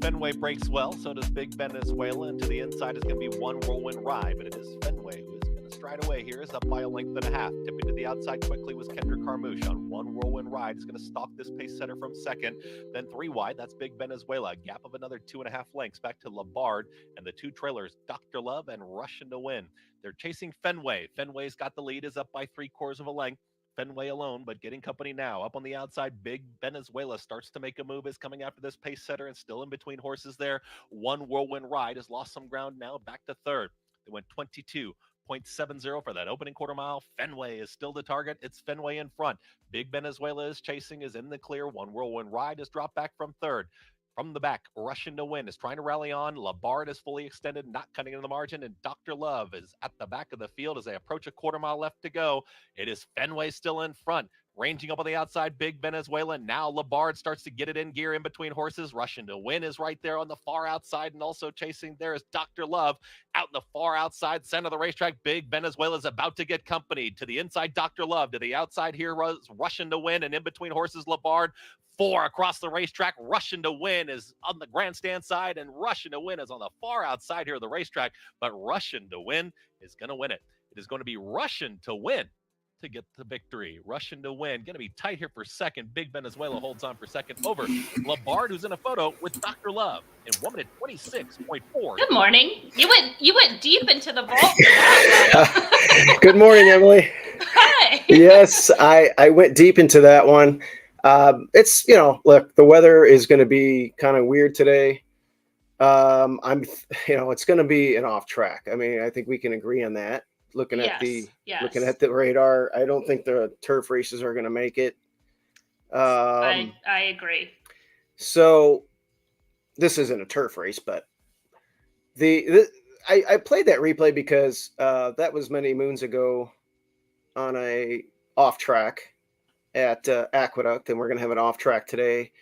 Fenway breaks well, so does Big Venezuela, and to the inside is going to be one Whirlwind Ride, but it is Fenway who is going to stride away here, is up by a length and a half. Tipping to the outside quickly was Kendrick Carmouche on one Whirlwind Ride. He's going to stalk this pace setter from second, then three wide. That's Big Venezuela. A gap of another 2.5 lengths back to Labard, and the two trailers, Dr. Love and Russian to Win. They're chasing Fenway. Fenway's got the lead, is up by 3/4 of a length. Fenway alone, but getting company now. Up on the outside, Big Venezuela starts to make a move, is coming after this pace setter and still in between horses there. One Whirlwind Ride has lost some ground now, back to third. They went 22.70 for that opening quarter mile. Fenway is still the target. It's Fenway in front. Big Venezuela is chasing, is in the clear. One Whirlwind Ride has dropped back from third. From the back, Russian to Win is trying to rally on. Labard is fully extended, not cutting into the margin, and Dr. Love is at the back of the field as they approach a quarter mile left to go. It is Fenway still in front. Ranging up on the outside, Big Venezuela. Now Labard starts to get it in gear in between horses. Russian to Win is right there on the far outside, and also chasing there is Dr. Love out in the far outside center of the racetrack. Big Venezuela is about to get company. To the inside, Dr. Love. To the outside here was Russian to Win, and in between horses, Labard. Four across the racetrack. Russian to Win is on the grandstand side, and Russian to Win is on the far outside here of the racetrack. But Russian to Win is going to win it. It is going to be Russian to Win to get the victory. Russian to Win, going to be tight here for second. Big Venezuela holds on for second over Labard, who's in a photo with Dr. Love in 1 minute 26.4. Good morning. You went deep into the vault. Good morning, Emily. Hi. Yes, I went deep into that one. It's, look, the weather is going to be kind of weird today. It's going to be an off track. I mean, I think we can agree on that. Looking at the radar, I don't think the turf races are going to make it. I agree. So this isn't a turf race, but I played that replay because that was many moons ago on a off track at Aqueduct, and we're going to have an off track today.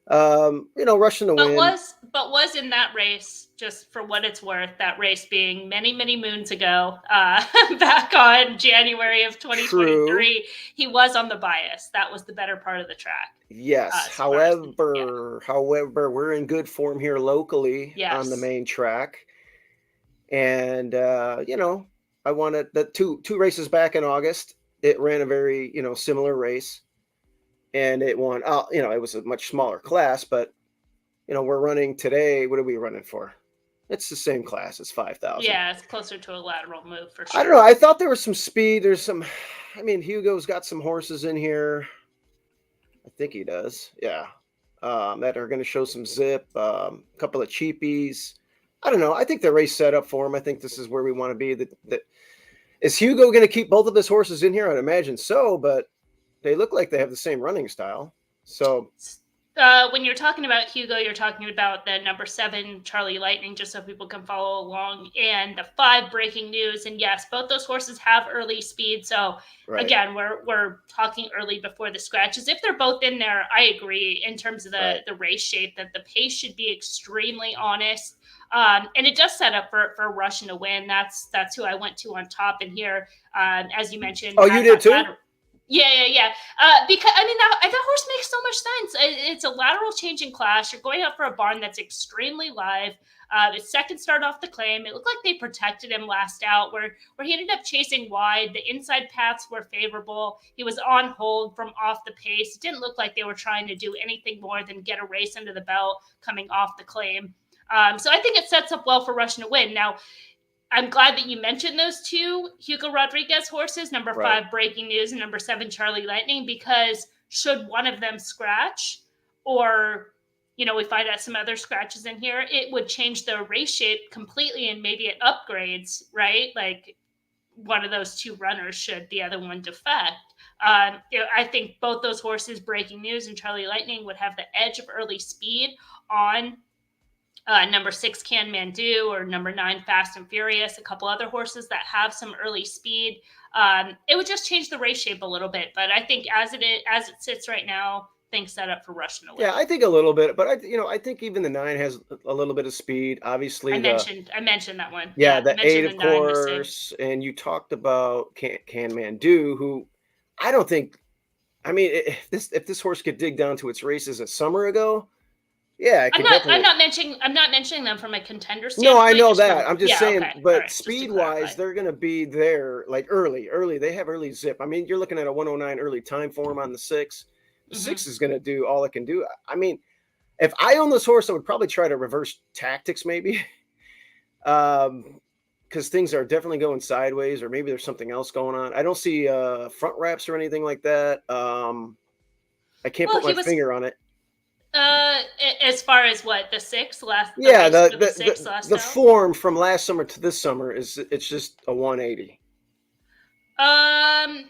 Russian to Win. But was in that race, just for what it's worth, that race being many, many moons ago, back on January of 2023, True. He was on the bias. That was the better part of the track. Yes. However, we're in good form here locally on the main track. And, I wanted the two races back in August. It ran a very, similar race. And it won, it was a much smaller class, but, we're running today. What are we running for? It's the same class. It's 5,000. Yeah, it's closer to a lateral move for sure. I don't know. I thought there was some speed. Hugo's got some horses in here. I think he does. Yeah. That are going to show some zip, a couple of cheapies. I don't know. I think the race set up for him. I think this is where we want to be. Is Hugo going to keep both of his horses in here? I'd imagine so, but they look like they have the same running style. So when you're talking about Hugo, you're talking about the number 7 Charlie Lightning, just so people can follow along, and the 5 Breaking News. And yes, both those horses have early speed. So again, we're talking early before the scratches. If they're both in there, I agree in terms of the race shape that the pace should be extremely honest. And it does set up for Russian to Win. That's who I went to on top in here. As you mentioned. Oh, you did too? Yeah. Because that horse makes so much sense. It's a lateral changing class. You're going out for a barn that's extremely live. His second start off the claim, it looked like they protected him last out, where he ended up chasing wide. The inside paths were favorable. He was on hold from off the pace. It didn't look like they were trying to do anything more than get a race under the belt coming off the claim. So I think it sets up well for Russian to Win. Now, I'm glad that you mentioned those two Hugo Rodriguez horses, number 5 Breaking News and number 7 Charlie Lightning, because should one of them scratch, or we find out some other scratches in here, it would change the race shape completely, and maybe it upgrades, right? Like one of those two runners should the other one defect. I think both those horses, Breaking News and Charlie Lightning, would have the edge of early speed on number 6 Can Mandu, or number 9 Fast and Furious, a couple other horses that have some early speed. It would just change the race shape a little bit, but I think as it sits right now, things set up for Russian to Win. Yeah, I think a little bit, but I think even the 9 has a little bit of speed. Obviously, I mentioned that one. Yeah, the 8, of course, and you talked about Can Mandu, who I don't think. If this horse could dig down to its races a summer ago, Yeah, I'm not mentioning them from a contender standpoint. No, I know that. I'm just saying, okay. but right, speed-wise, they're going to be there like early. They have early zip. I mean, you're looking at a 109 early time form on the 6. The 6 is going to do all it can do. I mean, if I own this horse, I would probably try to reverse tactics, maybe, because things are definitely going sideways, or maybe there's something else going on. I don't see front wraps or anything like that. I can't put my finger on it. As far as what the 6 last, the form from last summer to this summer it's just a 180. Well,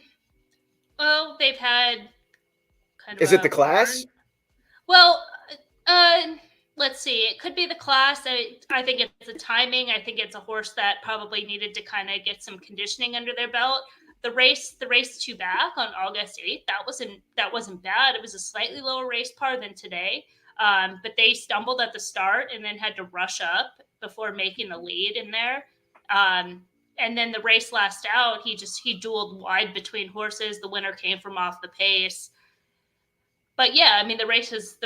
they've had kind of. Is it the class? Well, let's see. It could be the class. I think it's the timing. I think it's a horse that probably needed to kind of get some conditioning under their belt. The race 2 back on August 8th, that wasn't bad. It was a slightly lower race par than today, but they stumbled at the start and then had to rush up before making the lead in there. And then the race last out, he dueled wide between horses. The winner came from off the pace. But yeah, I mean, the races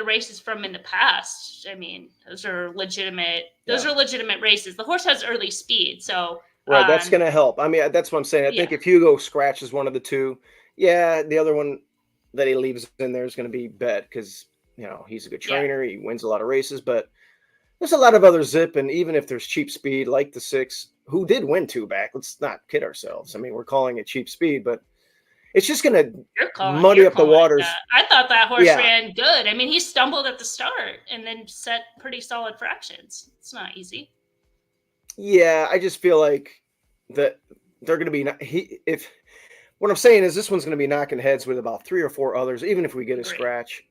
from in the past. I mean, those are legitimate races. The horse has early speed, so. Right, that's going to help. I mean, that's what I'm saying. I think if Hugo scratches one of the two, the other one that he leaves in there is going to be Bet, because, he's a good trainer. He wins a lot of races, but there's a lot of other zip. And even if there's cheap speed, like the 6, who did win 2 back, let's not kid ourselves. I mean, we're calling it cheap speed, but it's just going to muddy up the waters. I thought that horse ran good. I mean, he stumbled at the start and then set pretty solid fractions. It's not easy. Yeah, I just feel like that they're going to be what I'm saying is this one's going to be knocking heads with about 3 or 4 others, even if we get a scratch.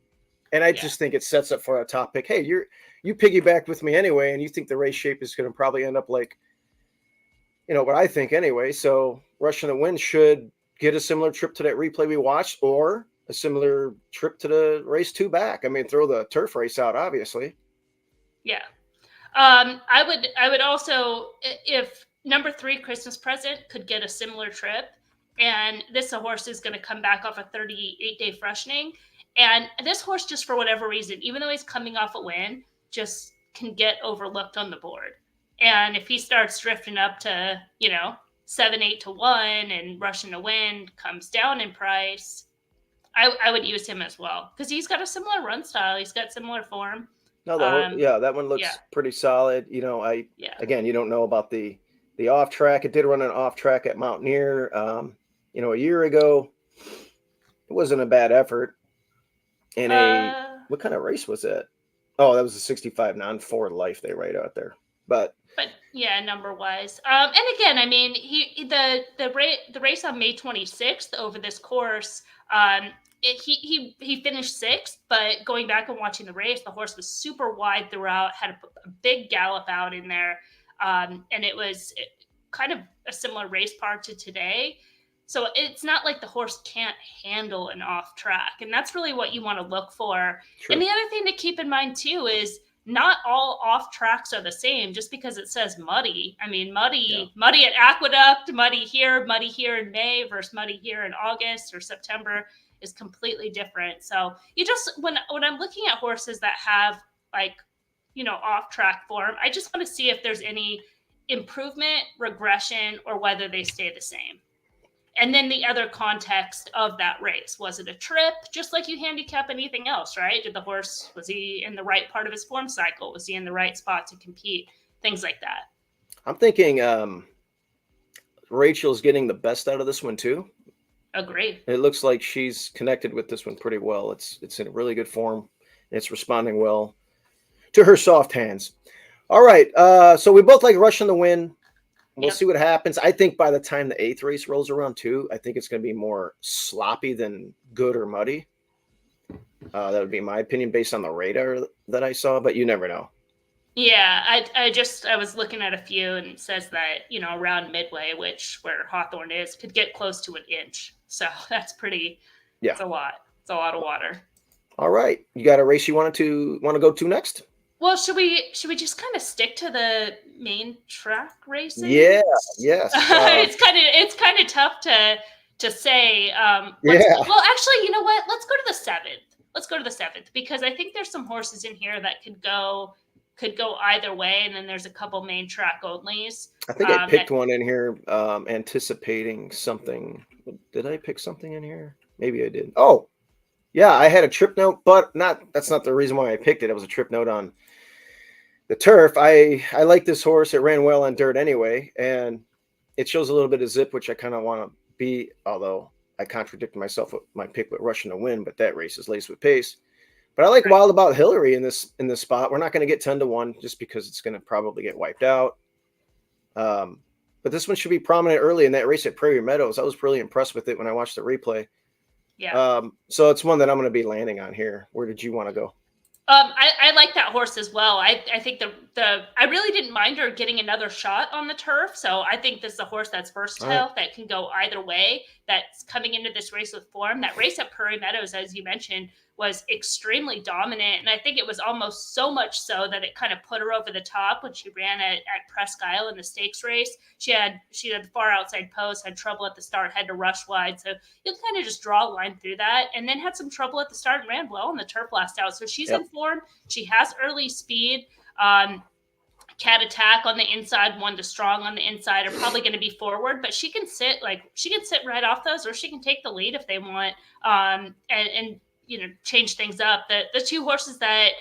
And I just think it sets up for a top pick. Hey, you piggybacked with me anyway, and you think the race shape is going to probably end up like, what I think anyway. So Rushing the Wind should get a similar trip to that replay we watched, or a similar trip to the race 2 back. I mean, throw the turf race out, obviously. Yeah. I would also, if number 3 Christmas Present could get a similar trip, and this horse is going to come back off a 38-day freshening, and this horse, just for whatever reason, even though he's coming off a win, just can get overlooked on the board. And if he starts drifting up to 7-8 to 1, and Rushing the Wind comes down in price, I would use him as well, because he's got a similar run style. He's got similar form. No, that one looks pretty solid. Again, you don't know about the off track. It did run an off track at Mountaineer, a year ago. It wasn't a bad effort. And what kind of race was that? Oh, that was a 65 non-4 life they write out there. But yeah, number wise. And again, I mean, the race on May 26th over this course, he finished 6th, but going back and watching the race, the horse was super wide throughout, had a big gallop out in there. And it was kind of a similar race par to today. So it's not like the horse can't handle an off track. And that's really what you want to look for. True. And the other thing to keep in mind too is not all off tracks are the same just because it says muddy. I mean, muddy at Aqueduct, muddy here in May versus muddy here in August or September is completely different. So you just, when I'm looking at horses that have off track form, I just want to see if there's any improvement, regression, or whether they stay the same. And then the other context of that race. Was it a trip? Just like you handicap anything else, right? Was he in the right part of his form cycle? Was he in the right spot to compete? Things like that. I'm thinking Rachel's getting the best out of this one too. Agree. It looks like she's connected with this one pretty well. It's in a really good form. It's responding well to her soft hands. All right. So we both like Rushing the Wind. We'll see what happens. I think by the time the 8th race rolls around too, I think it's going to be more sloppy than good or muddy. That would be my opinion based on the radar that I saw, but you never know. Yeah, I was looking at a few, and it says that, around Midway, where Hawthorne is, could get close to an inch. So that's pretty, it's a lot. It's a lot of water. All right. You got a race you want to go to next? Well, should we just kind of stick to the main track races? Yeah, yes. It's kind of tough to say. Well, actually, you know what? Let's go to the 7th. let's go to the 7th, because I think there's some horses in here that could go either way, and then there's a couple main track onlys. I think I picked one in here, anticipating something. Did I pick something in here? Maybe I did. Oh, yeah, I had a trip note, but that's not the reason why I picked it. It was a trip note on the turf. I like this horse. It ran well on dirt anyway, and it shows a little bit of zip, which I kind of want to be, although I contradicted myself with my pick with Russian to win, but that race is laced with pace. But I like Wild About Hillary in this spot. We're not going to get 10-1 just because it's going to probably get wiped out. But this one should be prominent early in that race at Prairie Meadows. I was really impressed with it when I watched the replay. Yeah. So it's one that I'm going to be landing on here. Where did you want to go? I like that horse as well. I think I really didn't mind her getting another shot on the turf. So I think this is a horse that's versatile, that can go either way, that's coming into this race with form. That race at Prairie Meadows, as you mentioned, was extremely dominant. And I think it was almost so much so that it kind of put her over the top when she ran at Presque Isle in the stakes race. She had the far outside post, had trouble at the start, had to rush wide. So you kind of just draw a line through that, and then had some trouble at the start and ran well on the turf last out. So she's in form. She has early speed. Cat Attack on the inside, 1 to Strong on the inside are probably going to be forward, but she can sit right off those, or she can take the lead if they want, and change things up. The two horses that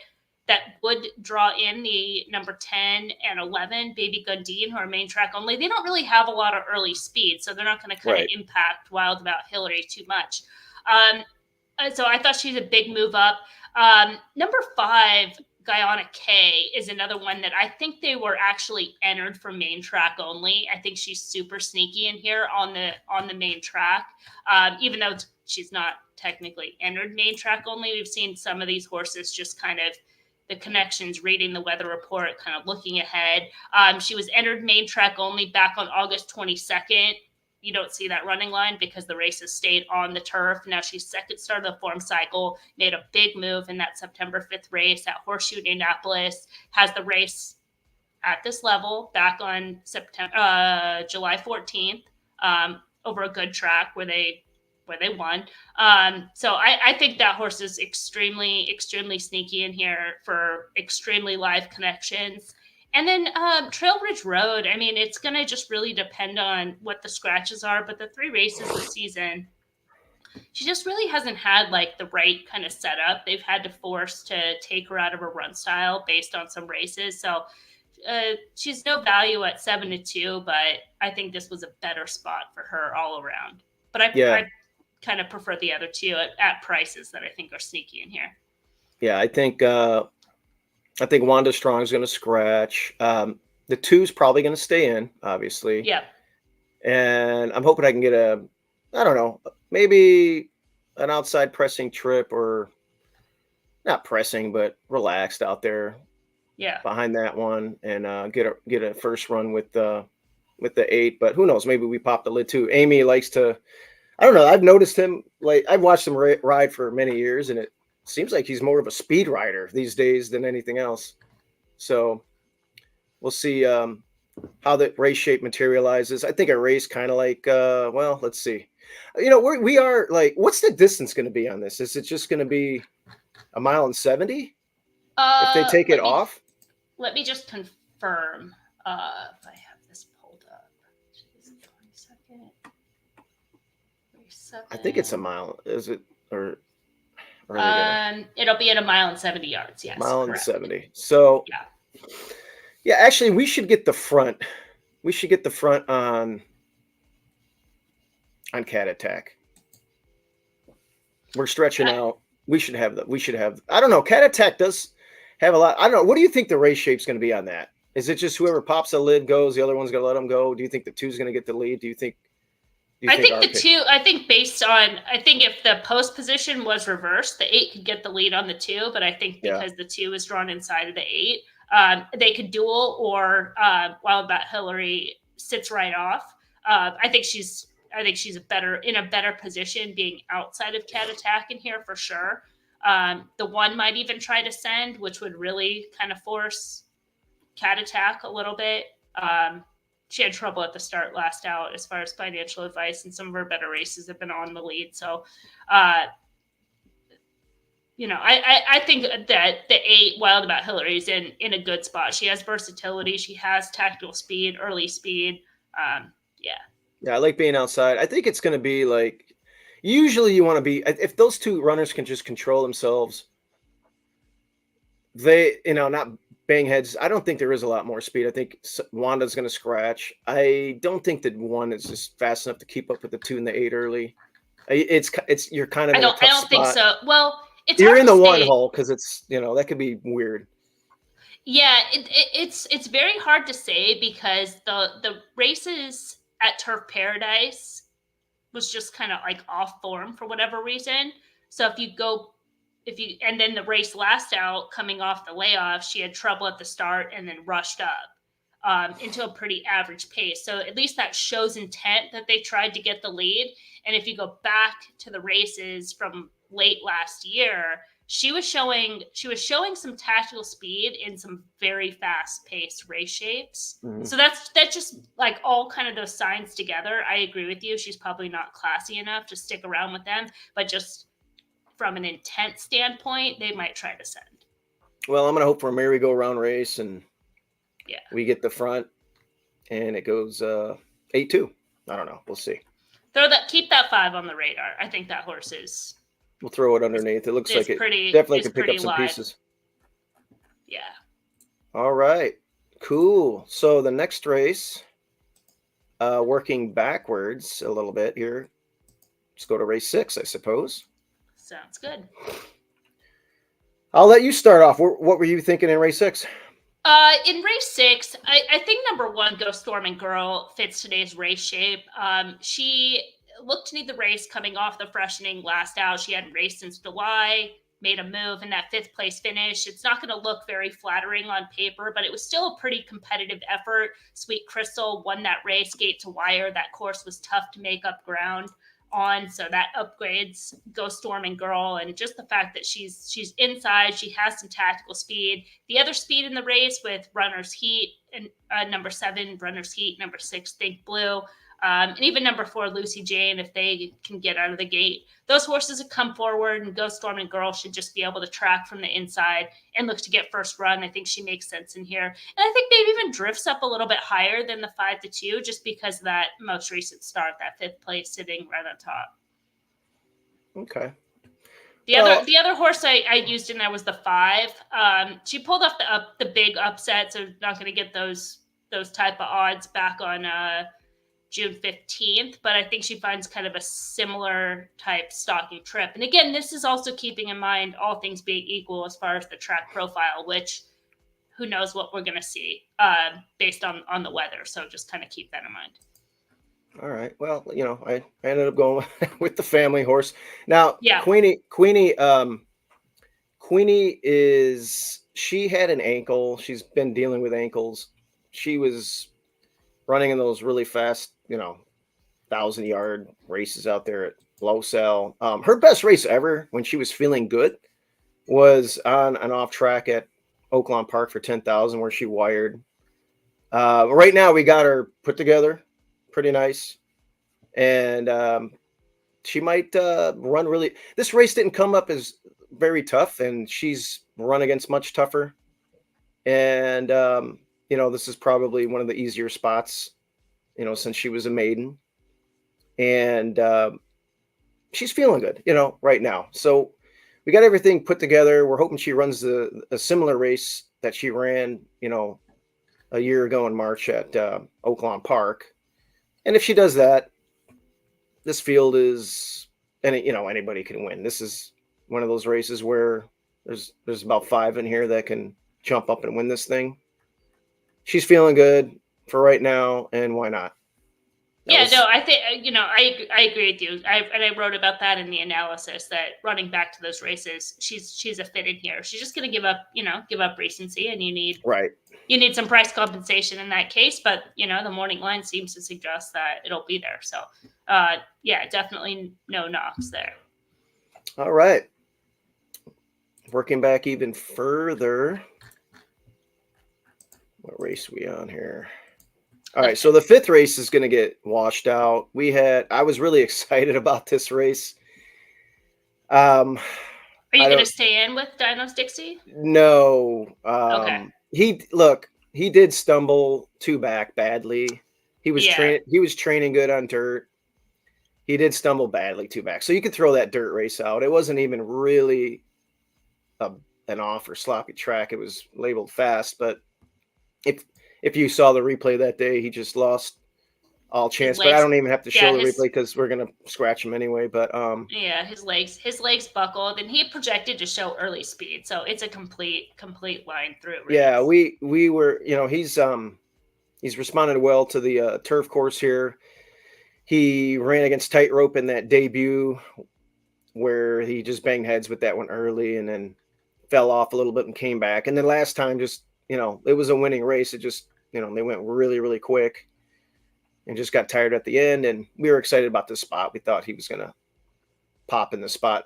would draw in the number 10 and 11, Baby Gundine, who are main track only, they don't really have a lot of early speed, so they're not going to kind of impact Wild About Hillary too much. So I thought she's a big move up. Number 5, Guyana K, is another one that I think they were actually entered for main track only. I think she's super sneaky in here on the main track, even though she's not technically entered main track only. We've seen some of these horses just kind of the connections, reading the weather report, kind of looking ahead. She was entered main track only back on August 22nd. You don't see that running line because the race has stayed on the turf. Now she's second start of the form cycle, made a big move in that September 5th race at Horseshoe Indianapolis, has the race at this level back on July 14th, over a good track where they won. So I think that horse is extremely, extremely sneaky in here for extremely live connections. And then Trail Ridge Road, I mean, it's going to just really depend on what the scratches are. But the 3 races this season, she just really hasn't had like the right kind of setup. They've had to force to take her out of her run style based on some races. So she's no value at 7-2, but I think this was a better spot for her all around. But I kind of prefer the other two at prices that I think are sneaky in here. Yeah, I think Wanda Strong is going to scratch. The 2's probably going to stay in, obviously. Yeah. And I'm hoping I can get I don't know, maybe an outside pressing trip, or not pressing, but relaxed out there. Yeah. Behind that one, and get a first run with the 8. But who knows? Maybe we pop the lid too. Amy likes to. I don't know. I've noticed him. Like, I've watched him ride for many years, and it seems like he's more of a speed rider these days than anything else. So we'll see how the race shape materializes. I think a race kind of like, well, let's see. We are like, what's the distance going to be on this? Is it just going to be 1.70 miles if they take it off? Let me just confirm if I have this pulled up. I think it's a mile. Is it or? It'll be at 1.70 miles. Yes, 1.70. So yeah. Actually, we should get the front. We should get the front on Cat Attack. We're stretching out. We should have. I don't know. Cat Attack does have a lot. I don't know. What do you think the race shape's going to be on that? Is it just whoever pops the lid goes? The other one's going to let them go. Do you think the 2's going to get the lead? Do you think? I think the 2. I think if the post position was reversed, the 8 could get the lead on the 2. But I think because the 2 is drawn inside of the 8, they could duel, or Wild About Hillary sits right off. I think she's in a better position being outside of Cat Attack in here for sure. The 1 might even try to send, which would really kind of force Cat Attack a little bit. She had trouble at the start last out as far as financial advice, and some of her better races have been on the lead. So I think that the 8 Wild About Hillary is in a good spot. She has versatility. She has tactical speed, early speed. Yeah, I like being outside. I think it's going to be like, usually you want to be, if those two runners can just control themselves, they, not bang heads. I don't think there is a lot more speed. I think Wanda's going to scratch. I don't think that 1 is just fast enough to keep up with the 2 and the 8 early. You're kind of in a tough spot. I don't think so. Well, you're in the 1 hole because it's, that could be weird. Yeah, it's very hard to say because the races at Turf Paradise was just kind of like off form for whatever reason. So and then the race last out coming off the layoff, she had trouble at the start and then rushed up into a pretty average pace. So at least that shows intent that they tried to get the lead. And if you go back to the races from late last year, she was showing some tactical speed in some very fast paced race shapes. Mm-hmm. So that's just like all kind of those signs together. I agree with you. She's probably not classy enough to stick around with them, but just from an intent standpoint, they might try to send. Well, I'm going to hope for a merry-go-round race and we get the front and it goes 8-2. I don't know. We'll see. Keep that 5 on the radar. I think that horse is. We'll throw it underneath. It looks like it definitely can pick up some pieces. Yeah. All right. Cool. So the next race, working backwards a little bit here. Let's go to race 6, I suppose. Sounds good. I'll let you start off. What were you thinking in race 6? In race 6, I think number 1, Go Storming Girl, fits today's race shape. She looked to need the race coming off the freshening last out. She hadn't raced since July, made a move in that 5th place finish. It's not going to look very flattering on paper, but it was still a pretty competitive effort. Sweet Crystal won that race gate to wire. That course was tough to make up ground on, so that upgrades Go Storming Girl. And just the fact that she's inside, she has some tactical speed. The other speed in the race with Runner's Heat and number 7, Runner's Heat, number 6, Think Blue. And even number 4, Lucy Jane, if they can get out of the gate. Those horses have come forward, and Go Storming Girl should just be able to track from the inside and look to get first run. I think she makes sense in here. And I think maybe even drifts up a little bit higher than the 5-2 just because of that most recent start, that 5th place sitting right on top. Okay. The other horse I used in there was the 5. She pulled off the big upset, so not going to get those type of odds back on June 15th, but I think she finds kind of a similar type stalking trip. And again, this is also keeping in mind all things being equal as far as the track profile, which who knows what we're going to see based on the weather. So just kind of keep that in mind. All right. Well, I ended up going with the family horse. Now, yeah. Queenie she had an ankle. She's been dealing with ankles. She was running in those really fast, 1,000-yard races out there at Losell. Her best race ever when she was feeling good was on an off track at Oaklawn Park for 10,000 where she wired. Right now we got her put together pretty nice. And she might run really. This race didn't come up as very tough, and she's run against much tougher. And, this is probably one of the easier spots, since she was a maiden. And she's feeling good, right now. So we got everything put together. We're hoping she runs a similar race that she ran, a year ago in March at Oaklawn Park. And if she does that, this field is, anybody can win. This is one of those races where there's about 5 in here that can jump up and win this thing. She's feeling good for right now, and why not? I think I agree with you. I wrote about that in the analysis that running back to those races, she's a fit in here. She's just going to give up recency, and you need some price compensation in that case. But the morning line seems to suggest that it'll be there. So definitely no knocks there. All right, working back even further. What race are we on here? All right, so the 5th race is going to get washed out. I was really excited about this race. Are Are you going to stay in with Dinos Dixie? No. Okay. He did stumble 2 back badly. He was training good on dirt. He did stumble badly 2 back. So you could throw that dirt race out. It wasn't even really an off or sloppy track. It was labeled fast, but if you saw the replay that day, he just lost all chance. But I don't even have to show the replay because we're gonna scratch him anyway. But his legs buckled, and he projected to show early speed, so it's a complete line through race. Yeah, we were, he's responded well to the turf course here. He ran against tightrope in that debut where he just banged heads with that one early and then fell off a little bit and came back. And then last time, just, it was a winning race. It just, they went really, really quick and just got tired at the end. And we were excited about this spot. We thought he was going to pop in the spot.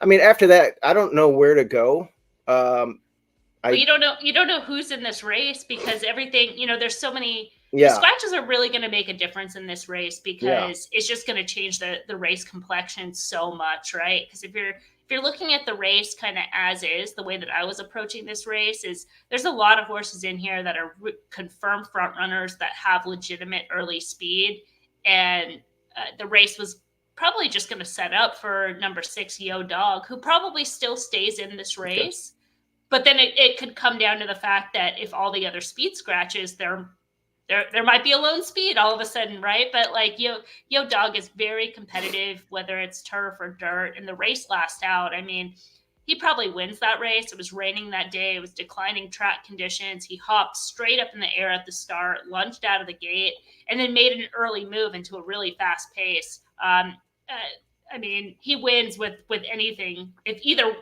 After that, I don't know where to go. You don't know who's in this race because everything, there's so many. The scratches are really going to make a difference in this race because it's just going to change the race complexion so much, right? Because if you're looking at the race kind of as is, the way that I was approaching this race is there's a lot of horses in here that are confirmed front runners that have legitimate early speed, and the race was probably just going to set up for number 6 Yo Dog, who probably still stays in this race. Okay. But then it could come down to the fact that if all the other speed scratches, there might be a lone speed all of a sudden, right? But like Yo Dog is very competitive, whether it's turf or dirt, and the race last out. I mean, he probably wins that race. It was raining that day. It was declining track conditions. He hopped straight up in the air at the start, lunged out of the gate, and then made an early move into a really fast pace. He wins with anything. If either,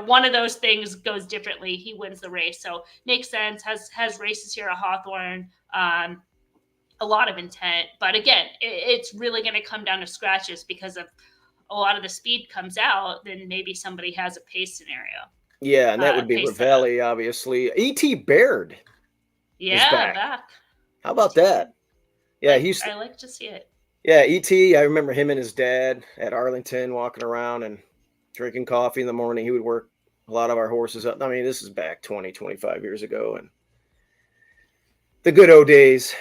one of those things goes differently, he wins the race. So makes sense. Has races here at Hawthorne. A lot of intent. But again, it's really going to come down to scratches because of a lot of the speed comes out, then maybe somebody has a pace scenario. Yeah, and that would be Ravelli, obviously. E.T. Baird. Yeah, back. How about that? Yeah, I like to see it. Yeah, E.T., I remember him and his dad at Arlington walking around and drinking coffee in the morning. He would work a lot of our horses up. I mean, this is back 20, 25 years ago. And the good old days.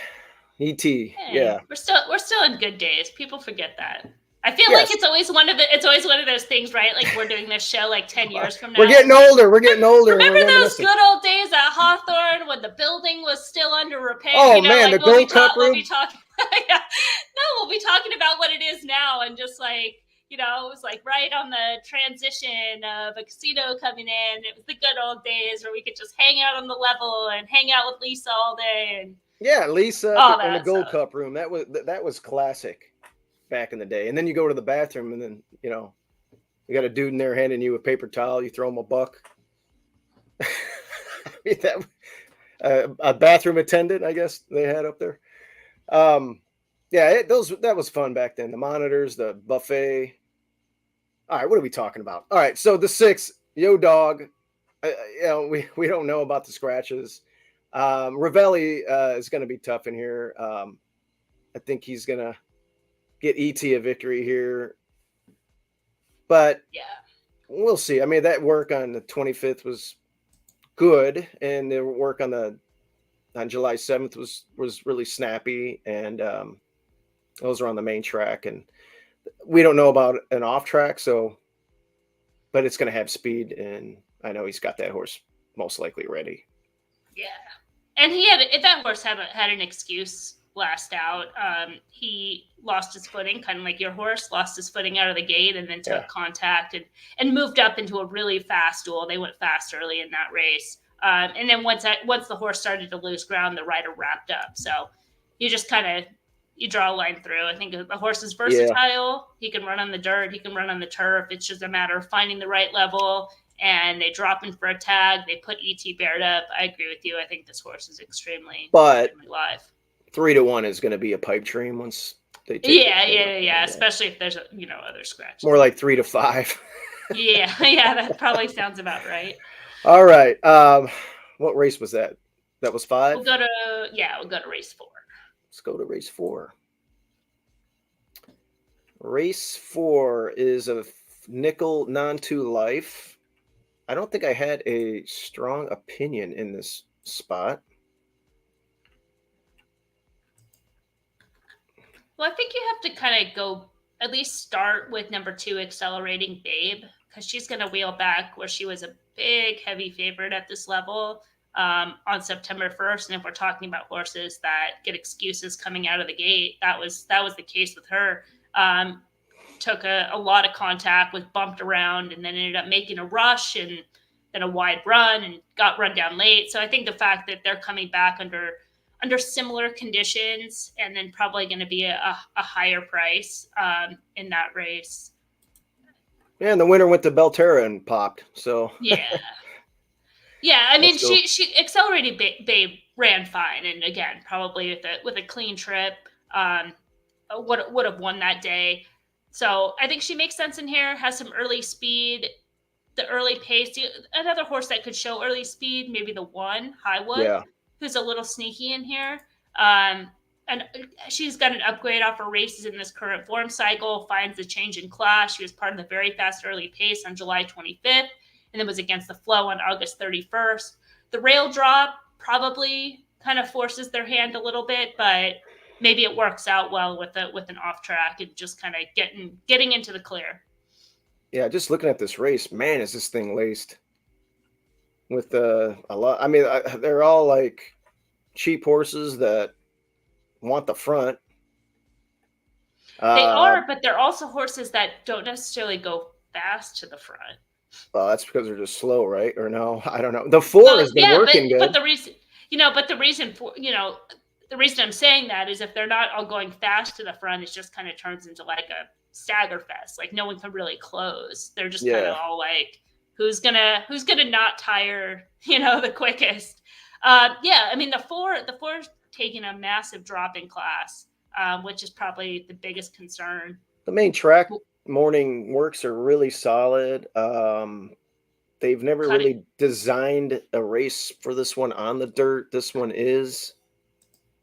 E.T., yeah. We're still in good days. People forget that. I feel like it's always one of those things, right? Like we're doing this show like 10 years from now. We're getting older. Remember those good old days at Hawthorne when the building was still under repair? Oh, man, the Gold Cup room. We'll be talking about what it is now and just like, it was like right on the transition of a casino coming in. It was the good old days where we could just hang out on the level and hang out with Lisa all day. And yeah, Lisa in the Gold Cup room. That was classic. Back in the day. And then you go to the bathroom and then, you got a dude in there handing you a paper towel. You throw him a buck. A bathroom attendant, I guess they had up there. That was fun back then. The monitors, the buffet. All right, what are we talking about? All right, so the 6, Yo Dog. We don't know about the scratches. Ravelli is going to be tough in here. I think he's going to get E.T. a victory here. But yeah, we'll see. I mean, that work on the 25th was good, and the work on July 7th was really snappy, and those are on the main track. And we don't know about an off track, but it's going to have speed, and I know he's got that horse most likely ready. Yeah, and that horse had an excuse last out. He lost his footing, kind of like your horse lost his footing out of the gate and then took contact and moved up into a really fast duel. They went fast early in that race. And then once the horse started to lose ground, the rider wrapped up. So you just you draw a line through. I think the horse is versatile. Yeah. He can run on the dirt. He can run on the turf. It's just a matter of finding the right level. And they drop in for a tag. They put E.T. Baird up. I agree with you. I think this horse is extremely live. 3-1 is going to be a pipe dream once they take Yeah. Especially if there's other scratches. More like 3-5. yeah, that probably sounds about right. All right. What race was that? That was 5? We'll go to race 4. Let's go to race 4. Race 4 is a nickel non-2 life. I don't think I had a strong opinion in this spot. Well, I think you have to kind of go at least start with number 2, Accelerating Babe, because she's going to wheel back where she was a big, heavy favorite at this level on September 1st. And if we're talking about horses that get excuses coming out of the gate, that was the case with her. Took a lot of contact, was bumped around, and then ended up making a rush and then a wide run and got run down late. So I think the fact that they're coming back under similar conditions and then probably going to be a higher price in that race. Yeah, and the winner went to Belterra and popped. So yeah. I mean, she Accelerated Babe ran fine, and again, probably with a clean trip, would have won that day. So I think she makes sense in here. Has some early speed, the early pace. Another horse that could show early speed, maybe the 1 Highwood, who's a little sneaky in here. And she's got an upgrade off her races in this current form cycle. Finds a change in class. She was part of the very fast early pace on July 25th, and then was against the flow on August 31st. The rail drop probably kind of forces their hand a little bit, but maybe it works out well with an off track and just kind of getting into the clear. Yeah, just looking at this race, man, is this thing laced with a lot. I mean, they're all like cheap horses that want the front. They are, but they're also horses that don't necessarily go fast to the front. Well, that's because they're just slow, right? Or no, I don't know. The 4 has been working good. But the reason I'm saying that is if they're not all going fast to the front, it just kind of turns into like a stagger fest. Like no one can really close. They're just kind of all like, who's gonna not tire, the quickest. I mean the 4's taking a massive drop in class, which is probably the biggest concern. The main track morning works are really solid. They've never really designed a race for this one on the dirt. This one is.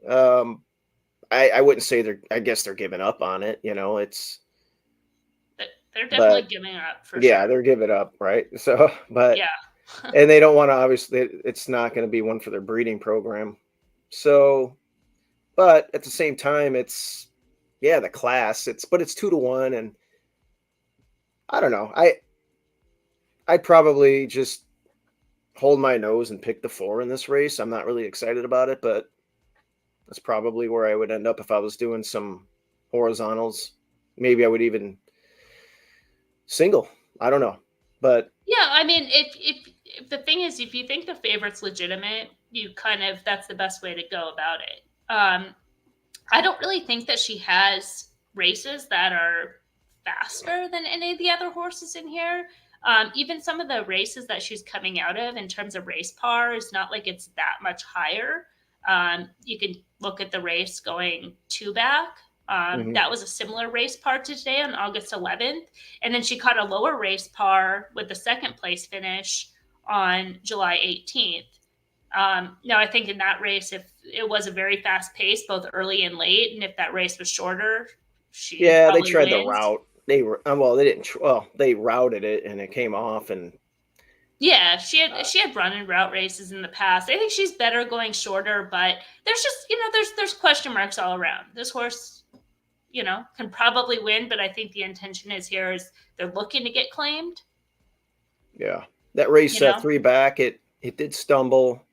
I wouldn't say I guess they're giving up on it. It's. They're definitely giving up for sure. Yeah, they're giving up, right? So, but and they don't want to. Obviously, it's not going to be one for their breeding program. So, but at the same time, it's the class. It's 2-1, and I don't know. I'd probably just hold my nose and pick the 4 in this race. I'm not really excited about it, but that's probably where I would end up if I was doing some horizontals. Maybe I would even single. I don't know, but I mean, if the thing is, if you think the favorite's legitimate, you that's the best way to go about it. I don't really think that she has races that are faster than any of the other horses in here. Even some of the races that she's coming out of in terms of race par is not like it's that much higher. You can look at the race going 2 back. That was a similar race par to today on August 11th. And then she caught a lower race par with the 2nd place finish on July 18th. Now, I think in that race, if it was a very fast pace, both early and late, and if that race was shorter, they tried the route. They routed it and it came off, and she had run and route races in the past. I think she's better going shorter, but there's just there's question marks all around. This horse, can probably win, but I think the intention is they're looking to get claimed. Yeah, that race 3 back, it did stumble.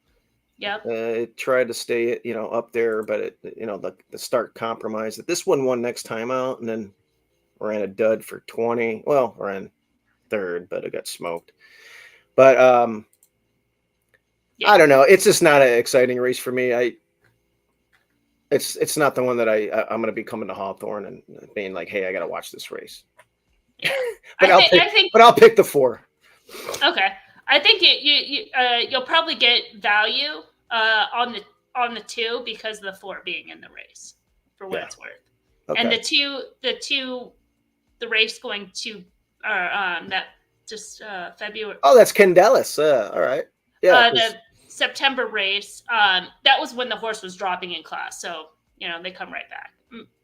Yep. It tried to stay, up there, but the start compromised it. This one won next time out, and then ran a dud for 20. Well, ran 3rd, but it got smoked. But I don't know. It's just not an exciting race for me. It's not the one that I'm going to be coming to Hawthorne and being like, hey, I got to watch this race. Yeah. But I'll pick the 4. Okay. I think you'll probably get value on the 2 because of the 4 being in the race, for what it's worth. Okay. And the race going to that just February. Oh, that's Candelas. All right. Yeah. The September race. That was when the horse was dropping in class, so they come right back.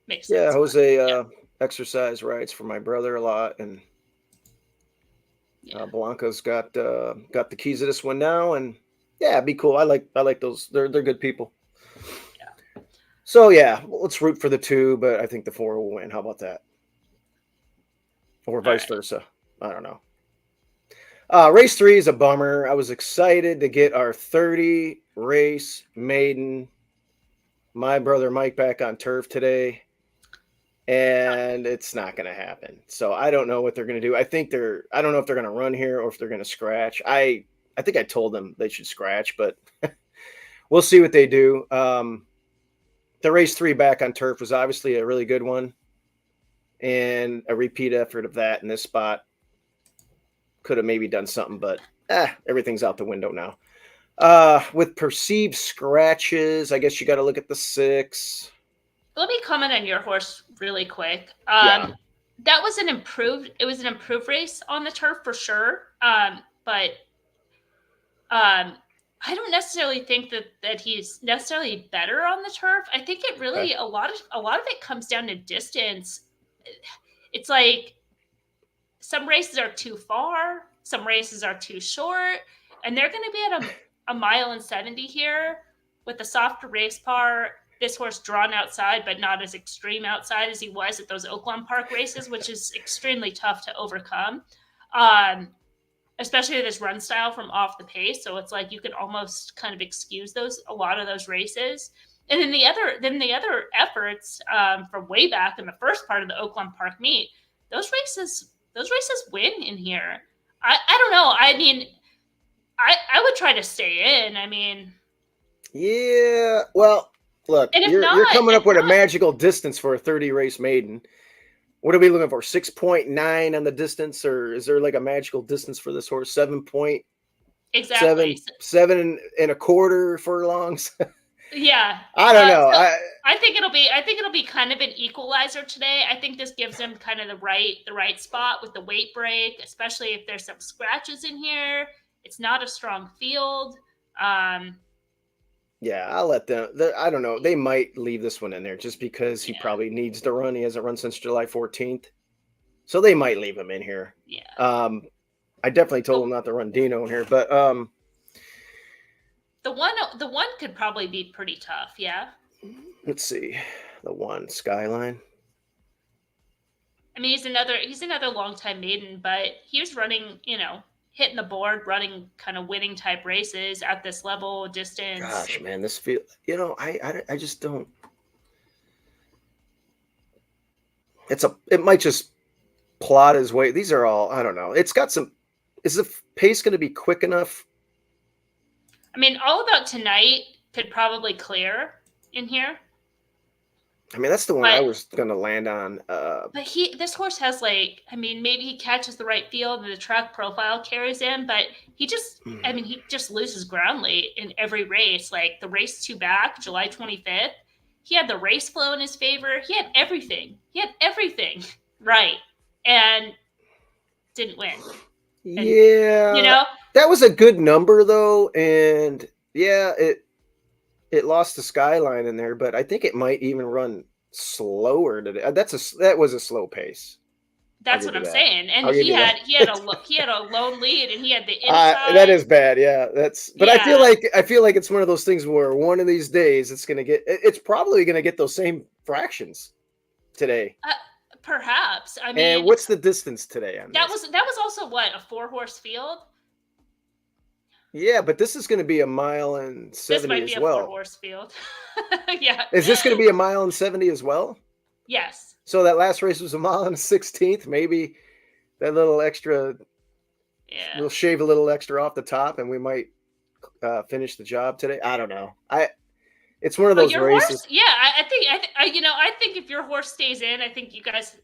Makes sense. Yeah, Jose exercise rides for my brother a lot, and Yeah. Blanca's got the keys of this one now, and yeah, it'd be cool. I like those. They're good people. Yeah. So yeah, let's root for the 2, but I think the 4 will win. How about that? Or vice versa. I don't know. Race 3 is a bummer. I was excited to get our 30 race maiden, my brother Mike, back on turf today, and it's not going to happen. So I don't know what they're going to do. I don't know if they're going to run here or if they're going to scratch. I think I told them they should scratch, but we'll see what they do. The race 3 back on turf was obviously a really good one, and a repeat effort of that in this spot could have maybe done something, but everything's out the window now. With perceived scratches, I guess you got to look at the 6. Let me comment on your horse really quick. Yeah. It was an improved race on the turf for sure. But I don't necessarily think that he's necessarily better on the turf. I think it really a lot of it comes down to distance. It's like some races are too far, some races are too short, and they're going to be at a mile and 70 here with the softer race par. This horse drawn outside, but not as extreme outside as he was at those Oaklawn Park races, which is extremely tough to overcome. Especially this run style from off the pace. So it's like you can almost kind of excuse a lot of those races. And then the other efforts from way back in the first part of the Oaklawn Park meet, those races win in here. I don't know. I mean, I would try to stay in. I mean, yeah. Well, look, you're coming up with a magical distance for a 30 race maiden. What are we looking for? 6.9 on the distance, or is there like a magical distance for this horse? 7 point. Exactly. 7 and a quarter furlongs. Yeah. I don't know. So I think it'll be kind of an equalizer today. I think this gives him kind of the right spot with the weight break, especially if there's some scratches in here. It's not a strong field. Yeah, I'll let them. I don't know. They might leave this one in there just because he probably needs to run. He hasn't run since July 14th. So they might leave him in here. Yeah. I definitely told him not to run Dino in here, but the one could probably be pretty tough, yeah. Let's see. The 1 Skyline. I mean, he's another longtime maiden, but he was running, hitting the board, running kind of winning type races at this level, distance. Gosh, man, this I just don't. It might just plot his way. These are all, I don't know. It's got some. Is the pace going to be quick enough? I mean, All About Tonight could probably clear in here. I mean, that's the one I was going to land on. But this horse has maybe he catches the right field and the track profile carries him, but he just loses ground late in every race. Like the race 2 back, July 25th, he had the race flow in his favor. He had everything. Right. And didn't win. And, yeah. That was a good number though. And yeah, it lost the Skyline in there, but I think it might even run slower today. That was a slow pace. That's what I'm saying. And he had a lone lead, and he had the inside. That is bad. Yeah, I feel like it's one of those things where one of these days it's probably gonna get those same fractions today. Perhaps. I mean, and what's the distance today on that was also what, a 4-horse field? Yeah, but this is going to be a mile and 70 as well. This might be a 4-horse field. Yeah. Is this going to be a mile and 70 as well? Yes. So that last race was a mile and 16th. Maybe that little extra. Yeah. We'll shave a little extra off the top, and we might finish the job today. I don't know. It's one of those races. I think if your horse stays in, I think you guys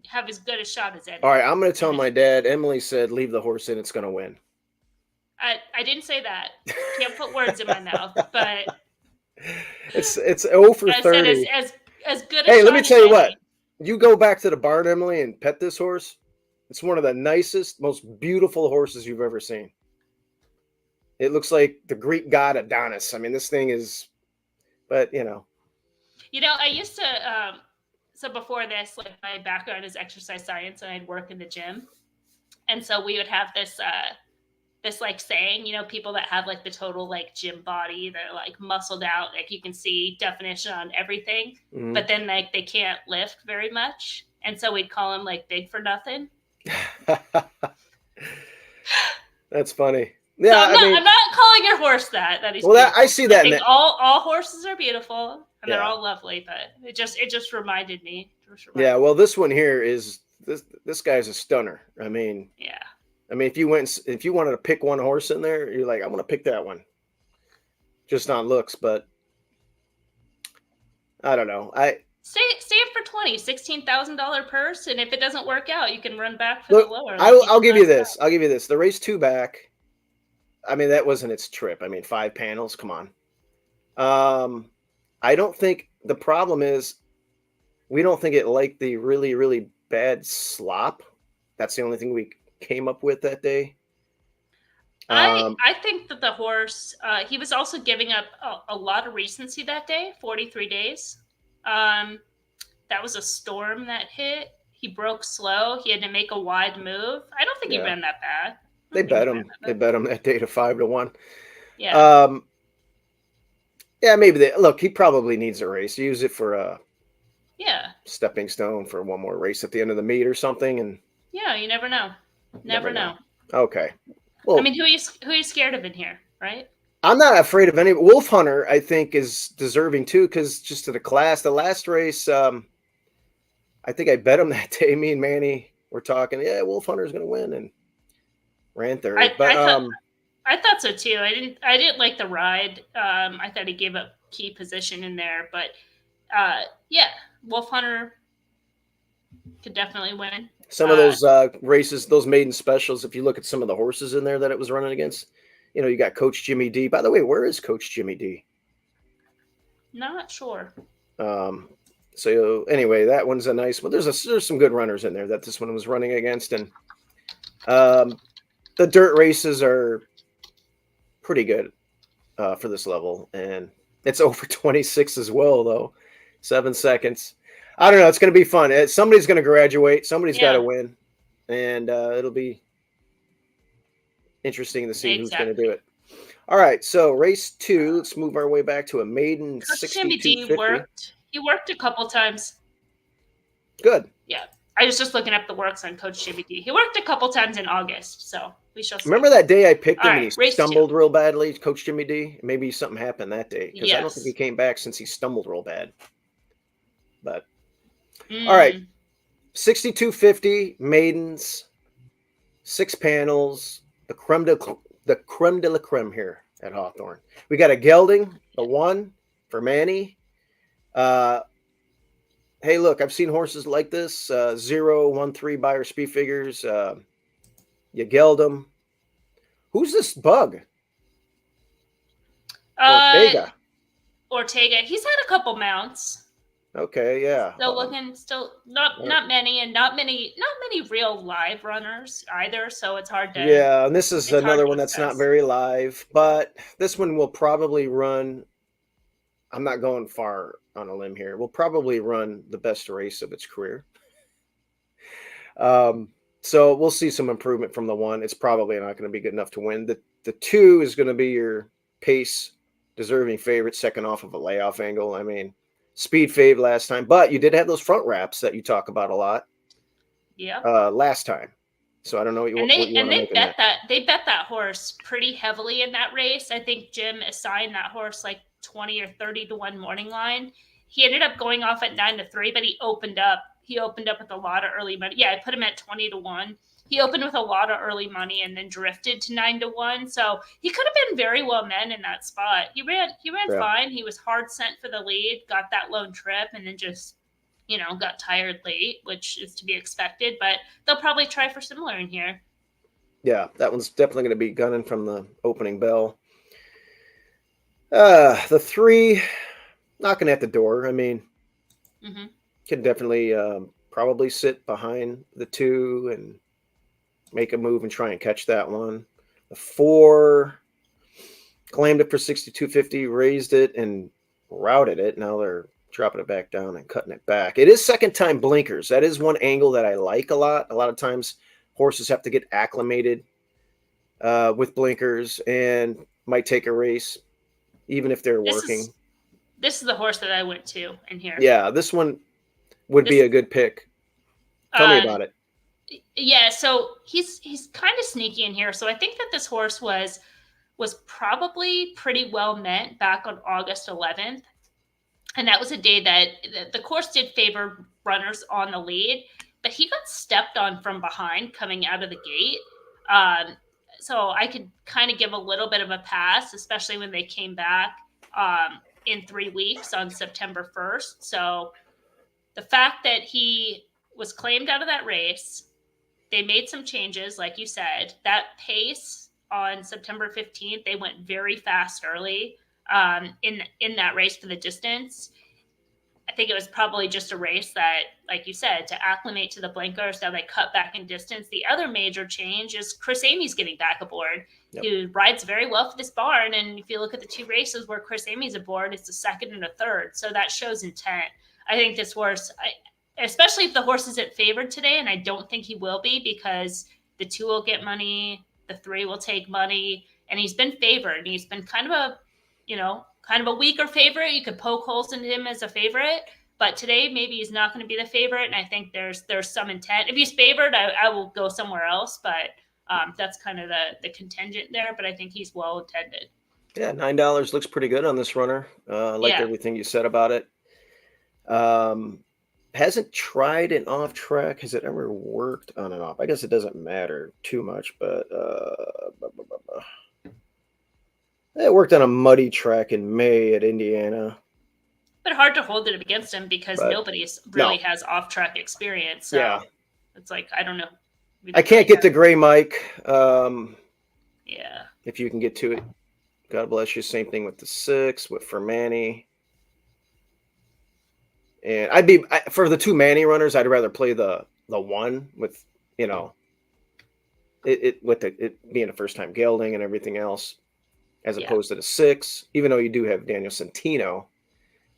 have as good a shot as any. All right, I'm going to tell my dad. Emily said, "Leave the horse in. It's going to win." I didn't say that. Can't put words in my mouth, but it's 0 for 30. As good. Hey, let me tell you what. You go back to the barn, Emily, and pet this horse. It's one of the nicest, most beautiful horses you've ever seen. It looks like the Greek god Adonis. I mean, this thing is, but I used to. So before this, like my background is exercise science, and I'd work in the gym. And so we would have this like saying, people that have like the total like gym body, they're like muscled out, like you can see definition on everything, but then like they can't lift very much. And so we'd call them like big for nothing. That's funny. Yeah, so I'm not calling your horse that. I see that. I think all horses are beautiful and they're all lovely, but it just reminded me. Yeah, well, this one here is this guy's a stunner. I mean, if you wanted to pick one horse in there, you're like, I want to pick that one, just on looks. But I don't know. Stay it for $16,000 purse, and if it doesn't work out, you can run back for the lower. I'll give you this. I'll give you this. The race 2 back. I mean, that wasn't its trip. I mean, 5 panels. Come on. I don't think the problem is we don't think it liked the really, really bad slop. That's the only thing we came up with that day. I think that the horse, he was also giving up a lot of recency that day, 43 days. That was a storm that hit. He broke slow. He had to make a wide move. I don't think he ran that bad. They bet him. They bet him that day to 5-1. Yeah. Yeah, maybe look, he probably needs a race. Use it for a stepping stone for one more race at the end of the meet or something. And yeah, you never know. Never know. Okay. Well, I mean, who are you scared of in here, right? I'm not afraid of any. Wolf Hunter, I think, is deserving too, because just to the class. The last race, I think I bet him that day. Me and Manny were talking. Yeah, Wolf Hunter's going to win, and ran third. I thought so too. I didn't like the ride. I thought he gave up key position in there, but Wolf Hunter could definitely win. Some of those races, those maiden specials, if you look at some of the horses in there that it was running against, you got Coach Jimmy D. By the way, where is Coach Jimmy D? Not sure. So anyway, that one's a nice one. There's some good runners in there that this one was running against, and the dirt races are pretty good for this level, and it's over 26 as well, though. 7 seconds. I don't know. It's going to be fun. Somebody's going to graduate. Somebody's got to win, and it'll be interesting to see who's going to do it. All right, so race 2. Let's move our way back to a maiden 6250. He worked a couple times. Good. Yeah, I was just looking up the works on Coach Jimmy D. He worked a couple times in August, so we shall see. Remember that day I picked him and he stumbled real badly, Coach Jimmy D? Maybe something happened that day, because I don't think he came back since he stumbled real bad. But all right, 6250 maidens, 6 panels, the creme de la creme here at Hawthorne. We got a gelding, a 1 for Manny. Hey, look, I've seen horses like this, 0, 1, 3 buyer speed figures. You geld them. Who's this bug? Ortega. He's had a couple mounts. Okay, yeah. Still not many, and not many real live runners either. So it's hard to. Yeah, and this is another one that's not very live, but this one will probably run. I'm not going far on a limb here. Will probably run the best race of its career. So we'll see some improvement from the 1. It's probably not going to be good enough to win. The 2 is going to be your pace deserving favorite, second off of a layoff angle. I mean, speed fave last time, but you did have those front wraps that you talk about a lot. Yeah. Last time. So I don't know they bet that horse pretty heavily in that race. I think Jim assigned that horse like 20 or 30 to 1 morning line. He ended up going off at 9 to 3, but he opened up with a lot of early money. Yeah, I put him at 20 to 1. He opened with a lot of early money and then drifted to 9 to 1. So he could have been very well men in that spot. He ran fine. He was hard sent for the lead, got that lone trip, and then just, got tired late, which is to be expected. But they'll probably try for similar in here. Yeah, that one's definitely going to be gunning from the opening bell. The 3 knocking at the door. I mean, can definitely probably sit behind the 2 and make a move and try and catch that one. The 4 claimed it for 6250, raised it and routed it. Now they're dropping it back down and cutting it back. It is second time blinkers. That is one angle that I like a lot. A lot of times horses have to get acclimated with blinkers and might take a race, even if they're working. This is the horse that I went to in here. Yeah, this one would be a good pick. Tell me about it. Yeah, so he's kind of sneaky in here. So I think that this horse was probably pretty well meant back on August 11th. And that was a day that the course did favor runners on the lead, but he got stepped on from behind coming out of the gate. So I could kind of give a little bit of a pass, especially when they came back in 3 weeks on September 1st. So the fact that he was claimed out of that race, they made some changes, like you said. That pace on September 15th, they went very fast early in that race for the distance. I think it was probably just a race that, like you said, to acclimate to the blinkers, so they cut back in distance. The other major change is Chris Amy's getting back aboard, who rides very well for this barn. And if you look at the 2 races where Chris Amy's aboard, it's a second and a third. So that shows intent. I think this horse, especially if the horse isn't favored today, and I don't think he will be, because the 2 will get money, the 3 will take money, and he's been favored. He's been kind of a weaker favorite. You could poke holes into him as a favorite, but today maybe he's not going to be the favorite, and I think there's some intent. If he's favored, I will go somewhere else, but that's kind of the contingent there, but I think he's well intended. Yeah, $9 looks pretty good on this runner. Everything you said about it. Hasn't tried an off track. Has it ever worked on and off? I guess it doesn't matter too much, but it worked on a muddy track in May at Indiana. But hard to hold it against him because nobody really has off track experience. So it's like, I don't know. I can't get to Gray Mike. Yeah. If you can get to it, God bless you. Same thing with the 6 with for Manny. And for the 2 Manny runners, I'd rather play the 1 with, it being a first time gelding and everything else, as opposed to the 6, even though you do have Daniel Centino.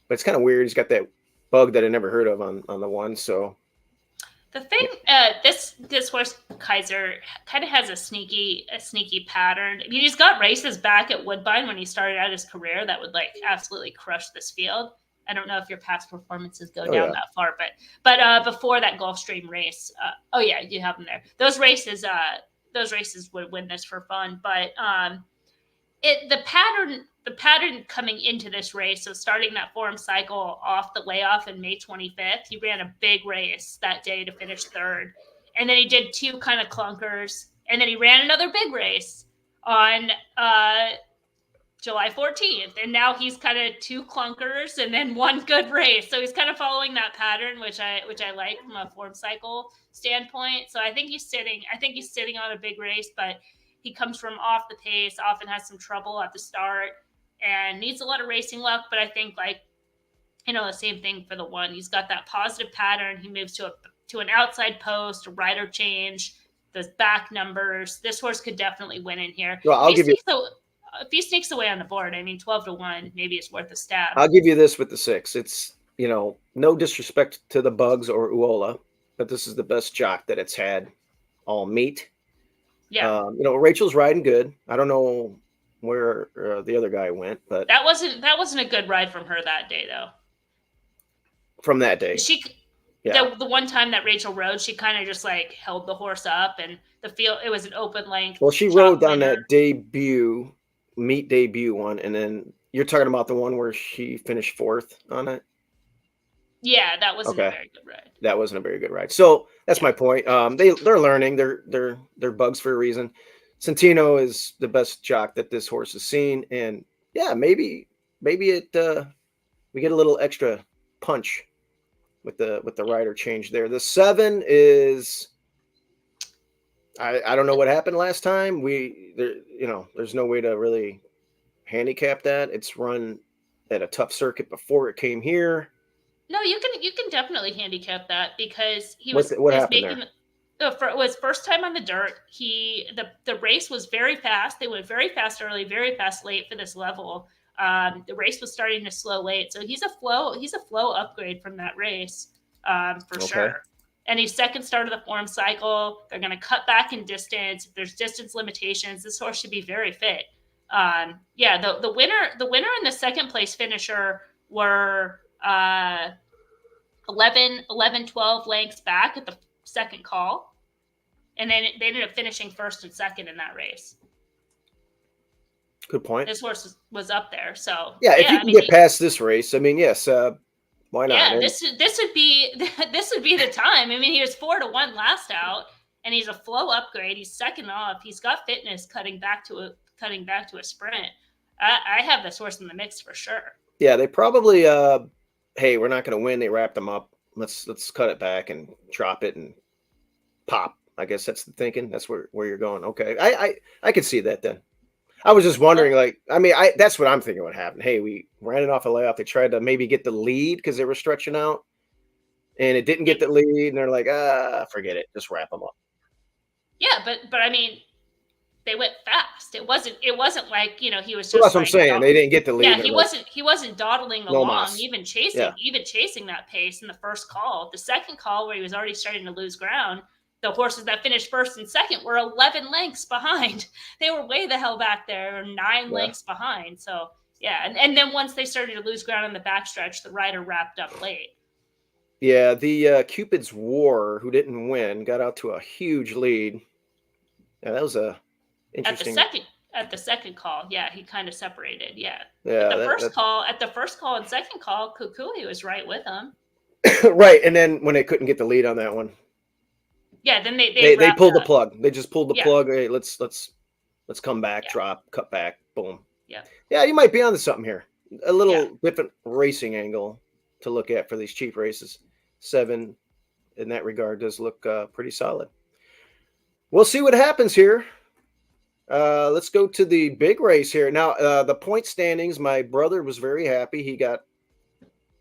But it's kind of weird. He's got that bug that I never heard of on the 1. So the thing, this horse Kaiser kind of has a sneaky pattern. I mean, he's got races back at Woodbine when he started out his career that would absolutely crush this field. I don't know if your past performances go down that far, but before that Gulfstream race, you have them there. Those races would win this for fun. But the pattern coming into this race, so starting that form cycle off the layoff in May 25th, he ran a big race that day to finish 3rd, and then he did 2 kind of clunkers, and then he ran another big race on July 14th, and now he's kind of 2 clunkers and then 1 good race. So he's kind of following that pattern, which I like from a form cycle standpoint. So I think he's sitting on a big race, but he comes from off the pace, often has some trouble at the start, and needs a lot of racing luck. But I think the same thing for the 1. He's got that positive pattern. He moves to an outside post, a rider change, those back numbers. This horse could definitely win in here. Well, If he sneaks away on the board, 12-1, maybe it's worth a stab. I'll give you this with the 6. It's, no disrespect to the Bugs or Uola, but this is the best jock that it's had all meet. Yeah. Rachel's riding good. I don't know where the other guy went, but that wasn't a good ride from her that day, though. From that day. The one time that Rachel rode, she kind of just held the horse up, and the field, it was an open length. Well, she rode on that meet debut one, and then you're talking about the one where she finished 4th on it. Yeah, that wasn't a very good ride. That wasn't a very good ride. So that's my point. They're learning. They're Bugs for a reason. Centino is the best jock that this horse has seen, and maybe it we get a little extra punch with the rider change there. The 7 is. I don't know what happened last time. There's no way to really handicap that. It's run at a tough circuit before it came here. No, you can definitely handicap that because he was happened making it was first time on the dirt. The race was very fast. They went very fast early, very fast late for this level. The race was starting to slow late, so he's a flow upgrade from that race for sure. any second start of the form cycle. They're going to cut back in distance. If there's distance limitations, this horse should be very fit. The winner and the second place finisher were 11, 12 lengths back at the second call. And then they ended up finishing first and second in that race. Good point. This horse was up there. So if you can get past this race, I mean, yes, why not? Yeah, this would be the time. I mean, he was 4-1 last out, and he's a flow upgrade. He's second off. He's got fitness cutting back to a sprint. I have this horse in the mix for sure. Yeah, they probably hey, we're not going to win. They wrapped him up. Let's cut it back and drop it and pop. I guess that's the thinking. That's where you're going. Okay, I could see that then. I was just wondering, that's what I'm thinking would happen. Hey, we ran it off a layoff. They tried to maybe get the lead because they were stretching out, and it didn't get the lead, and they're like, forget it, just wrap them up. Yeah, but I mean, they went fast. It wasn't like he was just. Well, that's what I'm saying. They didn't get the lead. Yeah, he wasn't dawdling along, even chasing that pace in the first call. The second call, where he was already starting to lose ground. The horses that finished first and second were 11 lengths behind. They were way the hell back there, 9 lengths behind. So, yeah. And then once they started to lose ground on the backstretch, the rider wrapped up late. Yeah, the Cupid's War, who didn't win, got out to a huge lead. Yeah, that was a interesting. At the second call, yeah, he kind of separated. Yeah. Yeah. At the first call and second call, Kukui was right with him. Right, and then when they couldn't get the lead on that one. Yeah, then they pulled the plug. They just pulled the plug. Hey, let's come back, drop, cut back, boom. Yeah, you might be onto something here. A little different racing angle to look at for these cheap races. 7, in that regard, does look pretty solid. We'll see what happens here. Let's go to the big race here. Now, the point standings, my brother was very happy. He got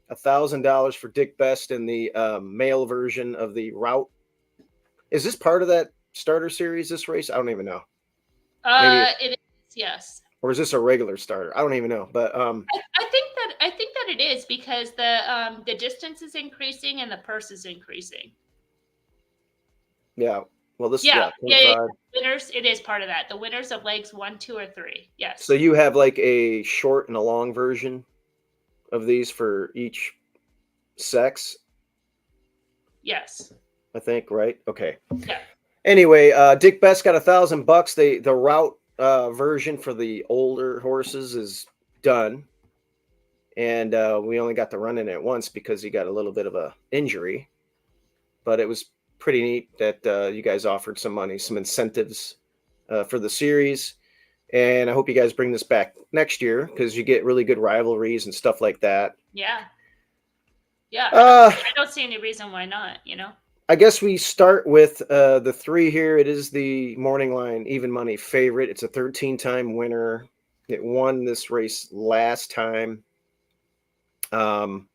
$1,000 for Dick Best in the male version of the route. Is this part of that starter series, this race? I don't even know. It is, yes. Or is this a regular starter? I don't even know. But I think that it is, because the distance is increasing and the purse is increasing. Yeah. Well, this winners, it is part of that. The winners of legs 1, 2, or 3. Yes. So you have like a short and a long version of these for each sex? Yes. I think, right? Okay. Yeah. Anyway, Dick Best got $1,000. The route version for the older horses is done, and we only got to run in it once because he got a little bit of a injury. But it was pretty neat that you guys offered some money, some incentives for the series, and I hope you guys bring this back next year because you get really good rivalries and stuff like that. Yeah. Yeah. I don't see any reason why not. I guess we start with the 3 here. It is the Morning Line Even Money favorite. It's a 13-time winner. It won this race last time. Had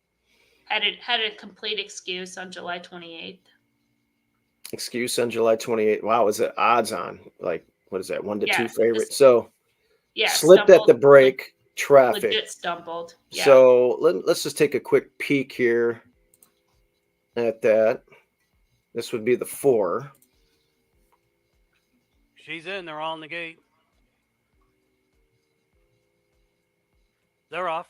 a complete excuse on July 28th. Excuse on July 28th. Wow, is it odds on? Like, what is that? 1-2 favorite. So, slipped at the break. Traffic. Legit stumbled. Yeah. So let's just take a quick peek here at that. This would be the 4. She's in. They're all in the gate. They're off.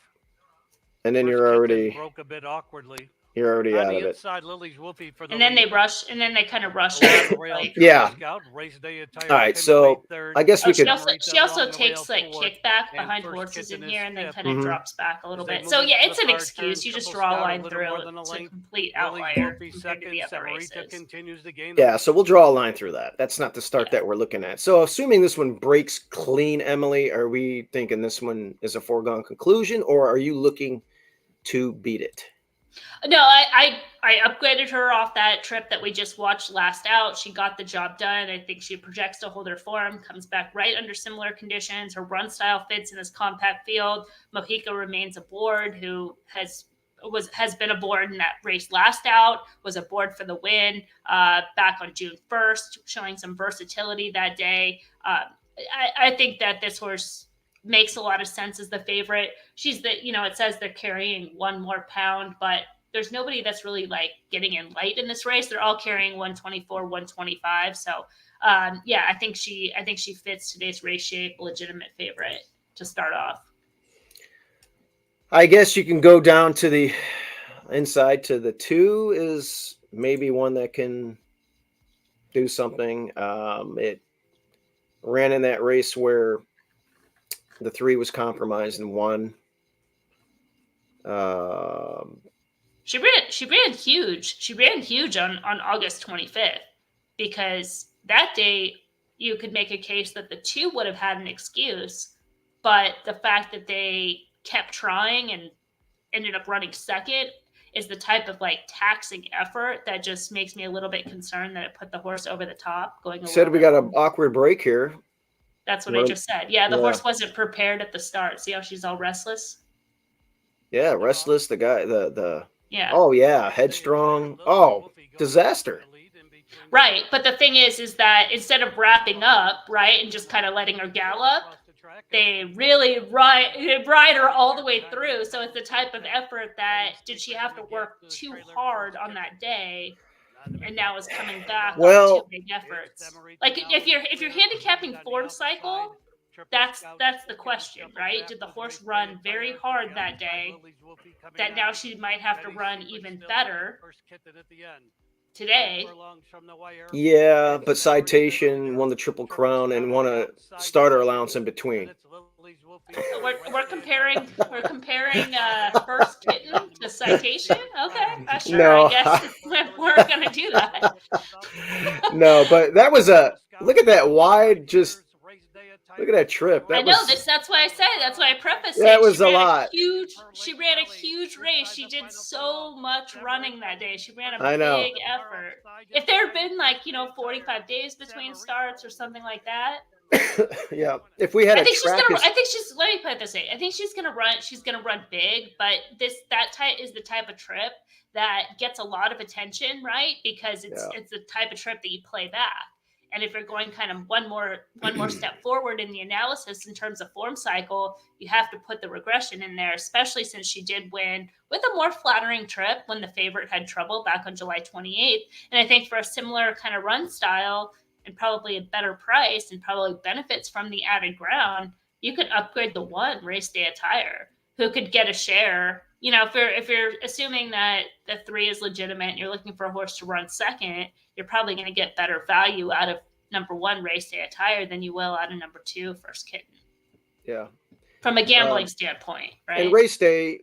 And then you're already broke a bit awkwardly. You're already out of it. Inside, Lily's Whoopie for the and then lead. they kind of rush out. Yeah. All right, so I guess we could. She also takes like kickback behind horses in here, and then kind of drops back a little bit. So yeah, it's an excuse. You just draw a line through it. It's a complete outlier compared to the other races. Yeah, so we'll draw a line through that. That's not the start that we're looking at. So assuming this one breaks clean, Emily, are we thinking this one is a foregone conclusion, or are you looking to beat it? No, I upgraded her off that trip that we just watched last out. She got the job done. I think she projects to hold her form, comes back right under similar conditions. Her run style fits in this compact field. Mojica remains aboard, who has been aboard in that race last out, was aboard for the win back on June 1st, showing some versatility that day. I think that this horse makes a lot of sense as the favorite. She's it says they're carrying 1 more pound, but there's nobody that's really like getting in light in this race. They're all carrying 124, 125. So yeah, I think she fits today's race shape, legitimate favorite to start off. I guess you can go down to the inside to the 2 is maybe one that can do something. It ran in that race where the 3 was compromised and won. She ran huge. She ran huge on August 25th because that day you could make a case that the 2 would have had an excuse, but the fact that they kept trying and ended up running second is the type of like taxing effort that just makes me a little bit concerned that it put the horse over the top. Said we got an awkward break here. That's what I just said. Yeah, the horse wasn't prepared at the start. See how she's all restless? Yeah, restless. The guy, the yeah. Oh yeah, headstrong. Oh, disaster. Right, but the thing is that instead of wrapping up, right, and just kind of letting her gallop, they really ride her all the way through. So it's the type of effort that did she have to work too hard on that day, and now is coming back on 2 big efforts. Like if you're handicapping form cycle, that's the question, right? Did the horse run very hard that day that now she might have to run even better today? Yeah, but Citation won the Triple Crown and won a starter allowance in between. We're comparing First Kitten to Citation. Okay, sure. No, I guess we're gonna do that. No, but that was look at that wide, just look at that trip. I know this. That's why I said. That's why I prefaced it. That was a lot. She ran a huge race. She did so much running that day. She ran a big effort. If there had been 45 days between starts or something like that. Yeah, if we had I think she's. Let me put it this way. I think she's gonna run. She's gonna run big, but that type is the type of trip that gets a lot of attention, right? Because it's the type of trip that you play back. And if you're going kind of one more step forward in the analysis in terms of form cycle, you have to put the regression in there, especially since she did win with a more flattering trip when the favorite had trouble back on July 28th. And I think for a similar kind of run style and probably a better price and probably benefits from the added ground, you could upgrade the 1 race day attire who could get a share. If you're assuming that the 3 is legitimate and you're looking for a horse to run second, you're probably going to get better value out of number 1 race day attire than you will out of number 2 First Kitten. Yeah. From a gambling standpoint, right? And race day,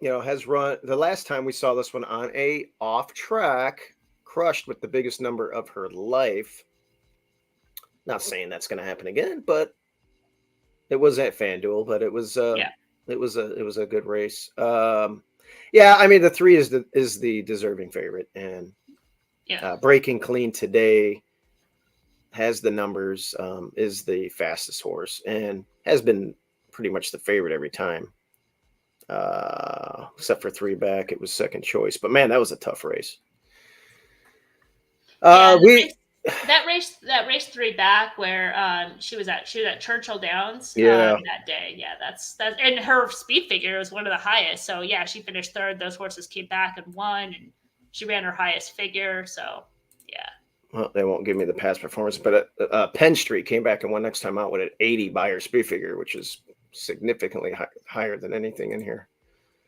has run the last time we saw this one on a off track, crushed with the biggest number of her life. Not saying that's going to happen again, but it was at FanDuel, but it was it was a good race. I mean the 3 is the deserving favorite, and breaking clean today has the numbers, is the fastest horse and has been pretty much the favorite every time. Except for 3 back, it was second choice. But man, that was a tough race. That race 3 back where she was at Churchill Downs that day. Yeah, that's and her speed figure was one of the highest. So yeah, she finished 3rd. Those horses came back and won, and she ran her highest figure. So yeah. Well, they won't give me the past performance, but Penn Street came back and won next time out with an 80 by her speed figure, which is significantly higher than anything in here.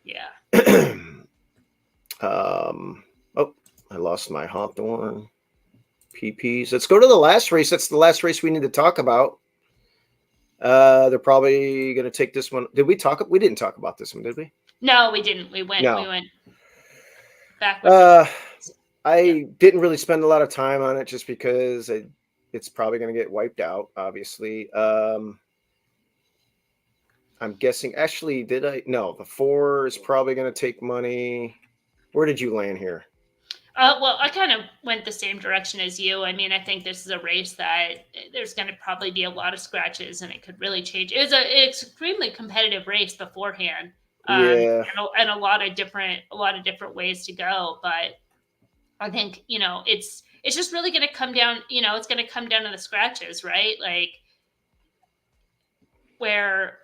Yeah. I lost my Hawthorne PPs. Let's go to the last race. That's the last race we need to talk about. They're probably going to take this one. Did we talk? We didn't talk about this one, did we? No, we didn't. We went back. I didn't really spend a lot of time on it just because it's probably going to get wiped out, obviously. I'm guessing. Actually, did I? No, the 4 is probably going to take money. Where did you land here? Well, I kind of went the same direction as you. I mean, I think this is a race that there's going to probably be a lot of scratches, and it could really change. It was an extremely competitive race beforehand, and a lot of different ways to go. But I think it's just really going to come down. It's going to come down to the scratches, right? Like where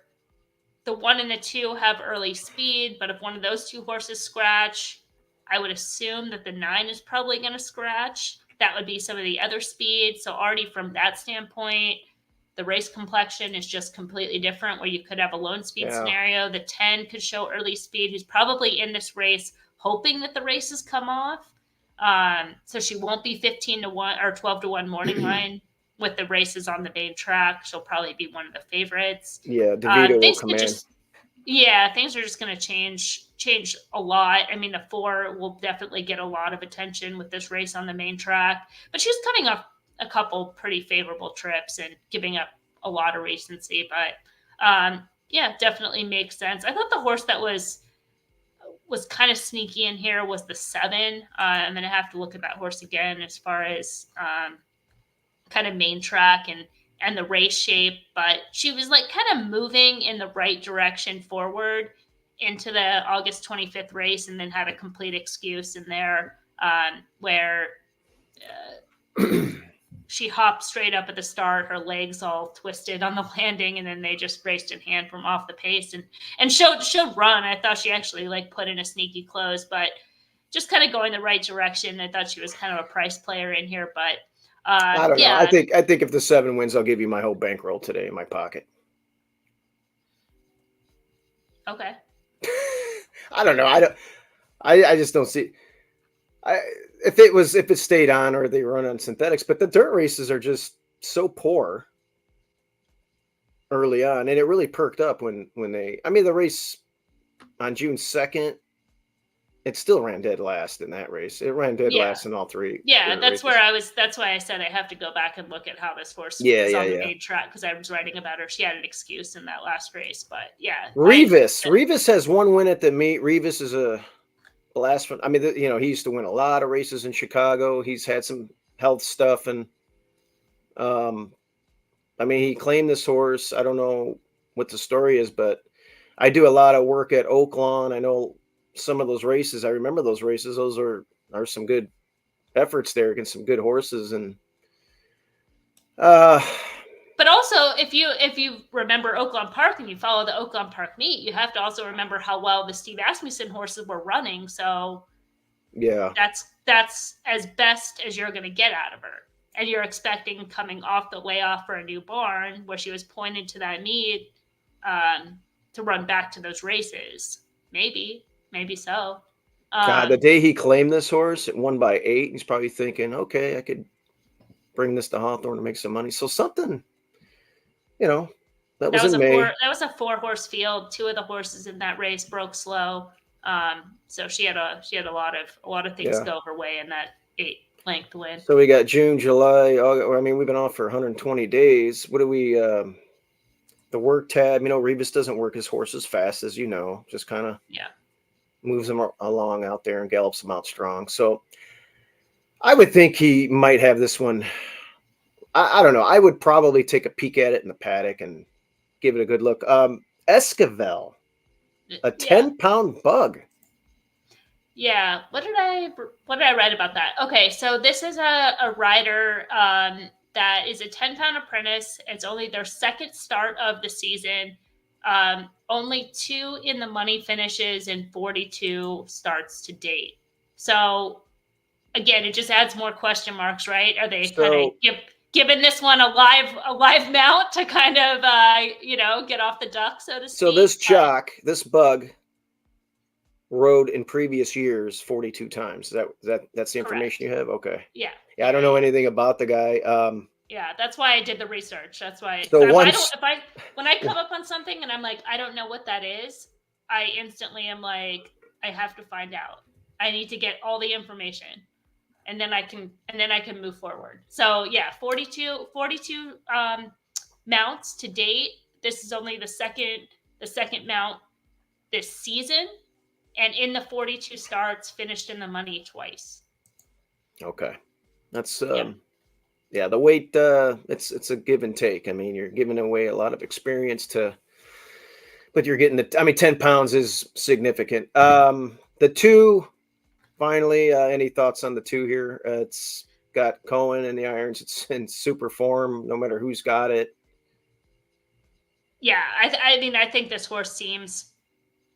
the 1 and the 2 have early speed, but if one of those 2 horses scratch, I would assume that the 9 is probably going to scratch. That would be some of the other speeds. So already from that standpoint, the race complexion is just completely different, where you could have a lone speed scenario. The 10 could show early speed, who's probably in this race hoping that the races come off. So she won't be 15-1 or 12-1 morning line with the races on the main track. She'll probably be one of the favorites. Yeah, DeVito will come in. Things are just going to change a lot. I mean, the 4 will definitely get a lot of attention with this race on the main track, but she's coming off a couple pretty favorable trips and giving up a lot of recency. But definitely makes sense. I thought the horse that was kind of sneaky in here was the 7. I'm going to have to look at that horse again as far as kind of main track and the race shape, but she was like kind of moving in the right direction forward into the August 25th race, and then had a complete excuse in there where she hopped straight up at the start, her legs all twisted on the landing, and then they just raced in hand from off the pace and showed run. I thought she actually like put in a sneaky close, but just kind of going the right direction. I thought she was kind of a price player in here, but I don't know. I think if the 7 wins, I'll give you my whole bankroll today in my pocket. Okay. I don't know. I just don't see. If it stayed on or they run on synthetics, but the dirt races are just so poor early on, and it really perked up when they. I mean, the race on June 2nd. It still ran dead last in that race. It ran dead last in all 3. Yeah, that's races. That's why I said I have to go back and look at how this horse was on the main track, because I was writing about her. She had an excuse in that last race, but yeah. Revis has 1 win at the meet. Revis is a blast from. I mean, he used to win a lot of races in Chicago. He's had some health stuff, and I mean, he claimed this horse. I don't know what the story is, but I do a lot of work at Oaklawn. I know some of those races. I remember those races. Those are some good efforts there against some good horses. And but also if you remember Oaklawn Park and you follow the Oaklawn Park meet, you have to also remember how well the Steve Asmussen horses were running. So yeah, that's as best as you're going to get out of her. And you're expecting coming off the layoff for a new barn where she was pointed to that meet to run back to those races. Maybe so. God, the day he claimed this horse, it won by 8. He's probably thinking, okay, I could bring this to Hawthorne to make some money. So something, that was in May. That was a 4-horse field. 2 of the horses in that race broke slow. So she had a lot of things go her way in that 8-length win. So we got June, July, August. I mean, we've been off for 120 days. What do we? The work tab. Revis doesn't work his horse as fast as just kind of moves them along out there and gallops them out strong. So I would think he might have this one. I don't know. I would probably take a peek at it in the paddock and give it a good look. Esquivel, a 10-pound bug. Yeah. What did I write about that? Okay. So this is a rider that is a 10-pound apprentice. It's only their second start of the season. Only 2 in the money finishes and 42 starts to date. So again, it just adds more question marks, right? Are they kind of giving this one a live mount to kind of get off the duck, so to speak? So this bug rode in previous years 42 times. That's the information you have? Okay. Yeah. I don't know anything about the guy. Yeah, that's why I did the research. That's why. So when I come up on something and I'm like, I don't know what that is, I instantly am like, I have to find out. I need to get all the information, and then I can move forward. So yeah, 42 mounts to date. This is only the second mount this season, and in the 42 starts, finished in the money twice. Okay, that's Yeah, the weight, it's a give and take. I mean, you're giving away a lot of experience but you're getting 10 pounds is significant. The 2, finally, any thoughts on the 2 here? It's got Cohen in the irons. It's in super form, no matter who's got it. Yeah, I think this horse seems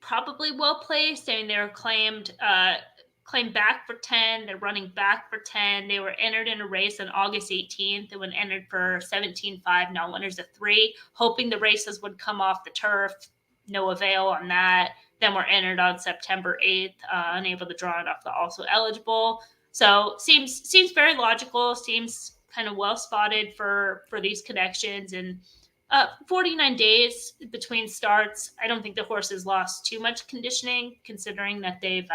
probably well placed. I mean, they're claimed claim back for 10. They're running back for 10. They were entered in a race on August 18th. They were entered for 17.5, now winners of 3, hoping the races would come off the turf. No avail on that. Then were entered on September 8th, unable to draw it off the also eligible. So seems very logical, seems kind of well spotted for these connections. And 49 days between starts. I don't think the horse has lost too much conditioning, considering that they've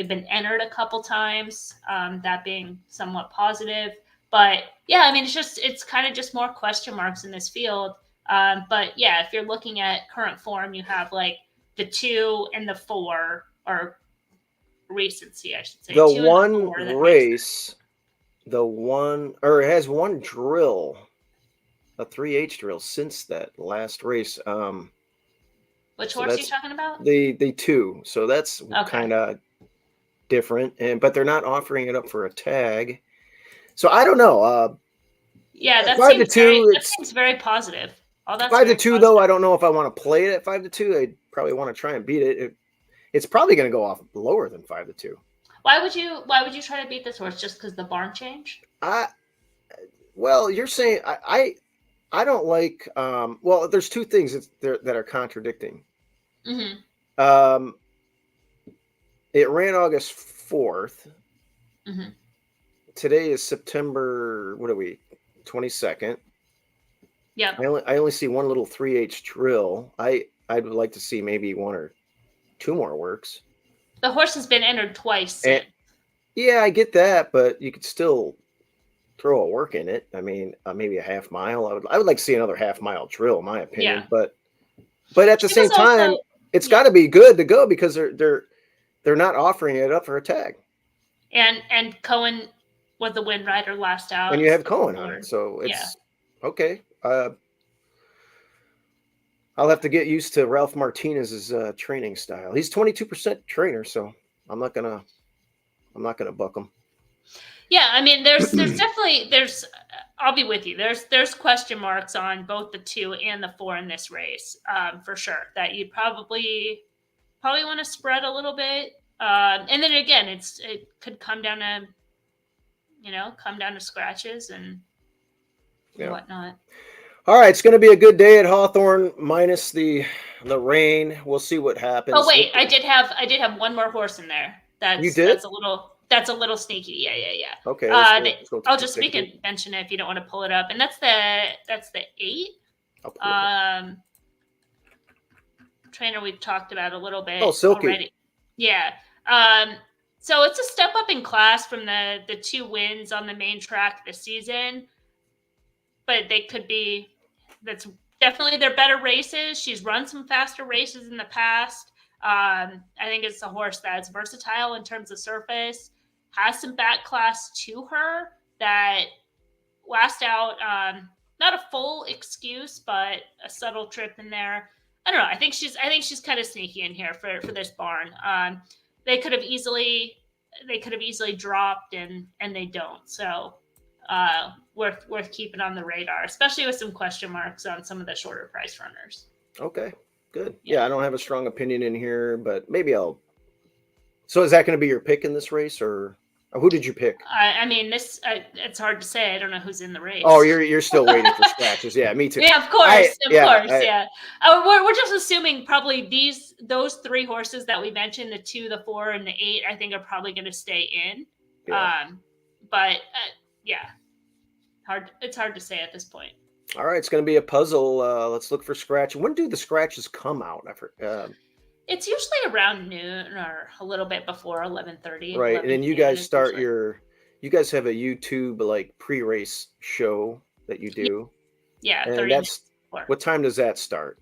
been entered a couple times, that being somewhat positive. But yeah, I mean, it's kind of just more question marks in this field. But yeah, if you're looking at current form, you have like the 2 and the 4, or recency, I should say. The one race, it has one drill, a 3H drill since that last race. Which horse are you talking about? The 2. So that's kind of different, but they're not offering it up for a tag. So I don't know. Yeah, that seems very positive. 5-2 though, I don't know if I want to play it at 5-2. I probably want to try and beat it. It's probably going to go off lower than 5-2. Why would you try to beat this horse? Just because the barn change? Well, you're saying I don't like. Well, there's 2 things that are contradicting. Mm-hmm. It ran August 4th. Mm-hmm. Today is September. What are we? 22nd. Yeah. I only see one little 3H drill. I'd like to see maybe 1 or 2 more works. The horse has been entered twice. Yeah, I get that, but you could still throw a work in it. I mean, maybe a half mile. I would like to see another half mile drill, in my opinion. Yeah. But at the same time, it's got to be good to go, because they're not offering it up for a tag. And Cohen was the win rider last out. And you have Cohen on it, so it's okay. I'll have to get used to Ralph Martinez's training style. He's 22% trainer, so I'm not gonna buck him. Yeah, I mean, there's definitely I'll be with you. There's question marks on both the 2 and the 4 in this race, for sure. That you probably want to spread a little bit, and then again, it could come down to scratches and whatnot. All right, it's going to be a good day at Hawthorne, minus the rain. We'll see what happens. Oh wait, I did have one more horse in there. You did? That's a little sneaky. Yeah. Okay. I'll just mention it if you don't want to pull it up. And that's the 8. Trainer we've talked about a little bit. Oh, Silky. Already. Yeah. So it's a step up in class from the 2 wins on the main track this season. But that's definitely their better races. She's run some faster races in the past. I think it's a horse that's versatile in terms of surface, has some back class to her that last out, not a full excuse, but a subtle trip in there. I don't know. I think she's kind of sneaky in here for this barn. They could have easily dropped and they don't. So worth keeping on the radar, especially with some question marks on some of the shorter price runners. Okay, good. Yeah, I don't have a strong opinion in here, but maybe I'll. So is that going to be your pick in this race, or who did you pick? I mean, it's hard to say. I don't know who's in the race. Oh, you're still waiting for scratches. Yeah, me too. Yeah, of course. We're just assuming probably those 3 horses that we mentioned, the 2, the 4, and the 8, I think are probably going to stay in. Yeah. It's hard to say at this point. All right, it's going to be a puzzle. Let's look for scratch. When do the scratches come out? It's usually around noon or a little bit before 11:30. Right, and then you guys start you guys have a YouTube like pre-race show that you do. Yeah, and 30 minutes before. What time does that start?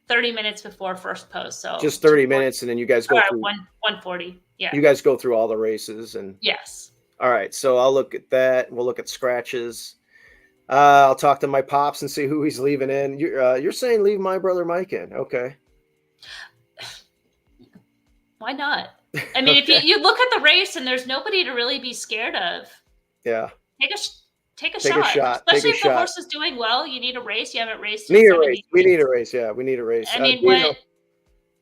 30 minutes before first post. So just 30 minutes, and then you guys go through 1:40. Yeah. You guys go through all the races and. Yes. All right, so I'll look at that. We'll look at scratches. I'll talk to my pops and see who he's leaving in. You're saying leave my brother Mike in? Okay. Why not? I mean, okay. If you look at the race and there's nobody to really be scared of. Yeah. Take a shot. Especially if the horse is doing well, you need a race. You haven't raced. We need a race. Yeah, we need a race. I mean, you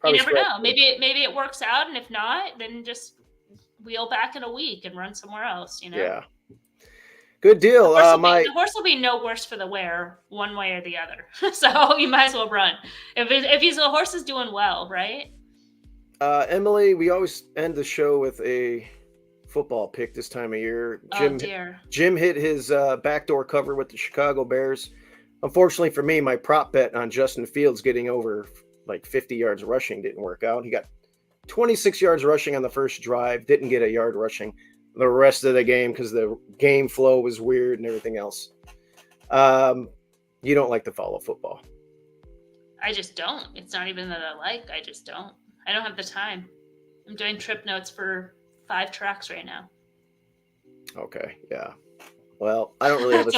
never know. Maybe it works out, and if not, then just wheel back in a week and run somewhere else. Yeah. Good deal. The horse will be no worse for the wear one way or the other. So you might as well run if the horse is doing well, right? Emily, we always end the show with a football pick this time of year. Jim hit his backdoor cover with the Chicago Bears. Unfortunately for me, my prop bet on Justin Fields getting over like 50 yards rushing didn't work out. He got 26 yards rushing on the first drive, didn't get a yard rushing the rest of the game because the game flow was weird and everything else. You don't like to follow football. I just don't. It's not even that I like. I just don't. I don't have the time. I'm doing trip notes for 5 tracks right now. Okay, yeah. Well, I don't really have it's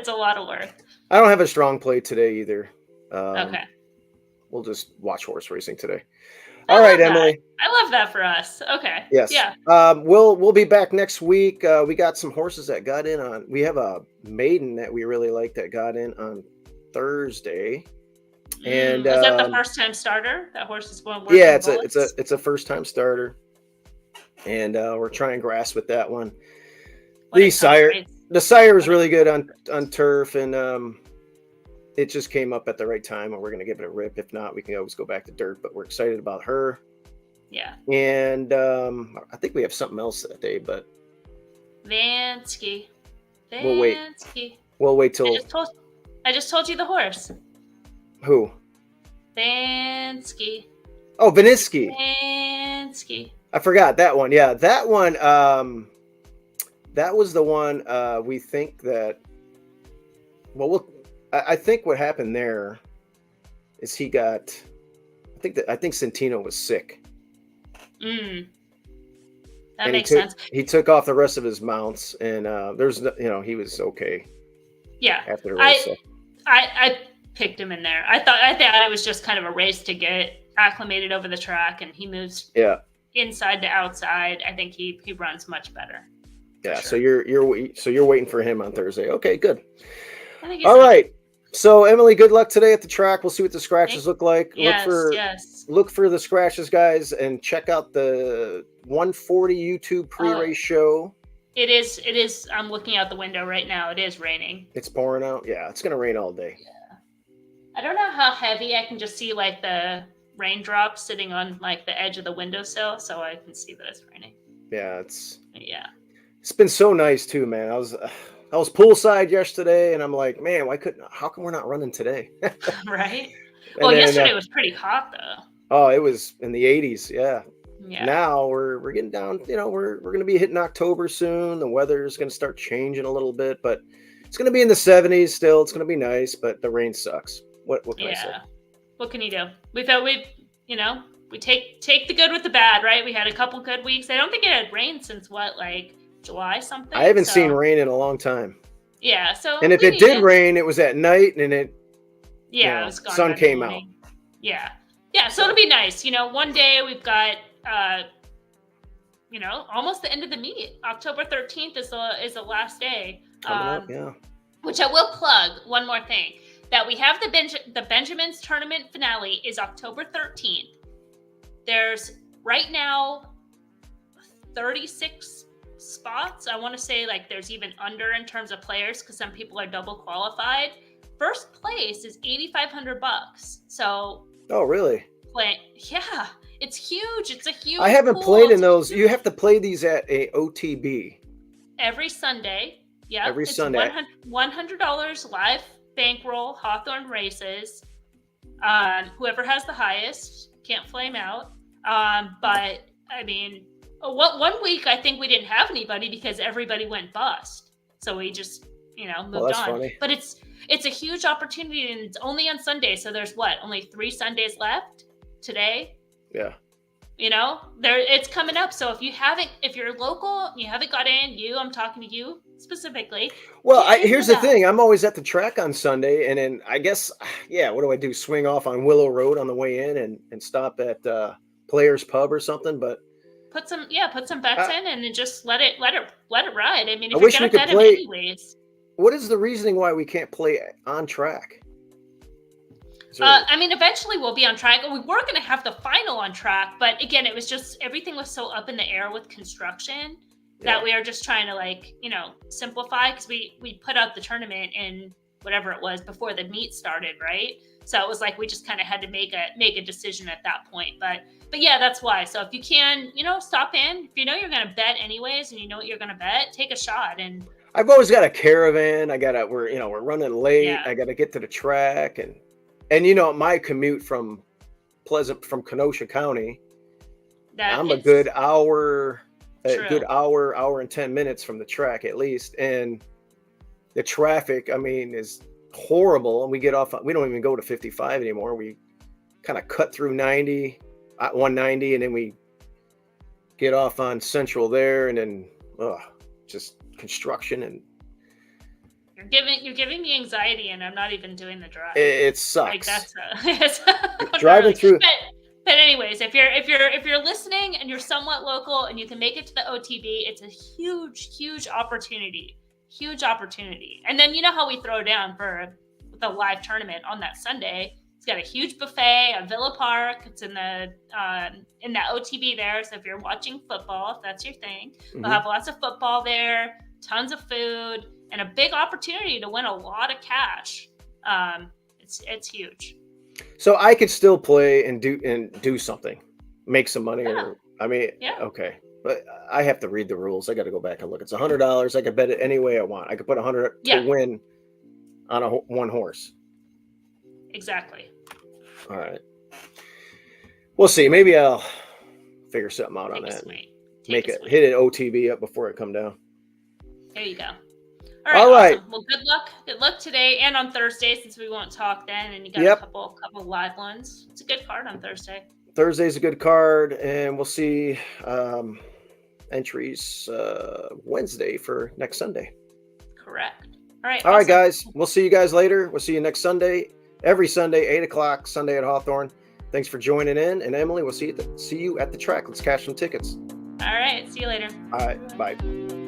a lot of work. I don't have a strong play today either. Okay. We'll just watch horse racing today. All right, Emily. I love that for us. Okay. Yes. Yeah. We'll be back next week. We got some horses that got in on. We have a maiden that we really like that got in on Thursday. And is that the first time starter? That horse is going. Yeah, it's a first time starter, and we're trying grass with that one. The sire is really good on turf, and it just came up at the right time, and we're going to give it a rip. If not, we can always go back to dirt, but we're excited about her. Yeah. And I think we have something else that day, but Vansky. We'll wait till I just told you the horse. Who? Vansky. Oh, Viniski. Vansky. I forgot that one. Yeah, that one. That was the one we think that. Well, I think what happened there is he got. I think Centino was sick. That makes sense. He took off the rest of his mounts, and he was okay. Yeah. After the race, I picked him in there. I thought it was just kind of a race to get acclimated over the track, and he moves inside to outside. I think he runs much better. Yeah. Sure. So you're waiting for him on Thursday. Okay, good. All right. So Emily, good luck today at the track. We'll see what the scratches look like. Yes, look for the scratches, guys, and check out the 140 YouTube pre-race show. It is. I'm looking out the window right now. It is raining. It's pouring out. Yeah, it's gonna rain all day. Yeah. I don't know how heavy. I can just see like the raindrops sitting on like the edge of the windowsill, so I can see that it's raining. Yeah, it's been so nice too, man. I was poolside yesterday, and I'm like, man, how come we're not running today? Right. Well, yesterday was pretty hot though. Oh, it was in the 80s. Yeah. Yeah. Now we're getting down. We're going to be hitting October soon. The weather is going to start changing a little bit, but it's going to be in the 70s still. It's going to be nice, but the rain sucks. What can I say? What can you do? We thought we take the good with the bad, right? We had a couple good weeks. I don't think it had rained since July something. I haven't seen rain in a long time. Yeah. So. And if it did rain, it was at night, and it. Yeah, it was gone. Sun came out. Yeah. Yeah. So it'll be nice. One day we've got. Almost the end of the meet. October 13th is the last day. Coming up, yeah. Which I will plug one more thing, that we have the Benjamins tournament finale is October 13th. There's right now 36 spots. I want to say there's even under in terms of players because some people are double qualified. First place is $8,500. So. Oh, really? Yeah. It's huge. It's a huge. I haven't played in those. You have to play these at a OTB. Every Sunday. Yeah. Every Sunday. $100 live bankroll, Hawthorne races. Whoever has the highest can't flame out. But I mean, one week I think we didn't have anybody because everybody went bust. So we just moved on. Funny. But it's a huge opportunity, and it's only on Sunday. So there's only 3 Sundays left today. Yeah. It's coming up. So if you're local, you haven't got in, I'm talking to you specifically. Well, here's the thing. I'm always at the track on Sunday, and then I guess, what do I do? Swing off on Willow Road on the way in and stop at Players Pub or something, but put some bets in and then just let it ride. I mean, if I wish you're we gonna could bet play. them anyways. What is the reasoning why we can't play on track? I mean, eventually we'll be on track. We were going to have the final on track, but again, it was just everything was so up in the air with construction that we are just trying to, like, you know, simplify, because we put out the tournament in whatever it was before the meet started, right? So it was like we just kind of had to make a decision at that point. But yeah, that's why. So if you can, you know, stop in. If you know you're going to bet anyways, and you know what you're going to bet, take a shot. And I've always got a caravan. We're running late. I got to get to the track, and you know, my commute from Kenosha County, I'm a good hour and 10 minutes from the track at least, and the traffic, I mean, is horrible. And we get off, we don't even go to 55 anymore. We kind of cut through 190, and then we get off on Central there, and then just construction, and you're giving me anxiety, and I'm not even doing the drive. It sucks. Like that's driving through. But anyways, if you're listening and you're somewhat local and you can make it to the OTB, it's a huge opportunity. Huge opportunity. And then you know how we throw down for the live tournament on that Sunday. It's got a huge buffet, a Villa Park. It's in that OTB there. So if you're watching football, if that's your thing, we'll have lots of football there, tons of food, and a big opportunity to win a lot of cash. It's huge. So I could still play and do something, make some money. Okay, but I have to read the rules. I got to go back and look. It's $100. I could bet it any way I want. I could put 100 to win on one horse. Exactly. All right. We'll see. Maybe I'll figure something out on that. Hit an OTB up before it come down. There you go. All right. Awesome. Well, good luck. Good luck today and on Thursday, since we won't talk then. And you got a couple live ones. It's a good card on Thursday. Thursday's a good card, and we'll see entries Wednesday for next Sunday. Correct. All right. All right, guys. We'll see you guys later. We'll see you next Sunday. Every Sunday, 8:00 Sunday at Hawthorne. Thanks for joining in, and Emily, we'll see you at the track. Let's cash some tickets. All right. See you later. All right. Bye.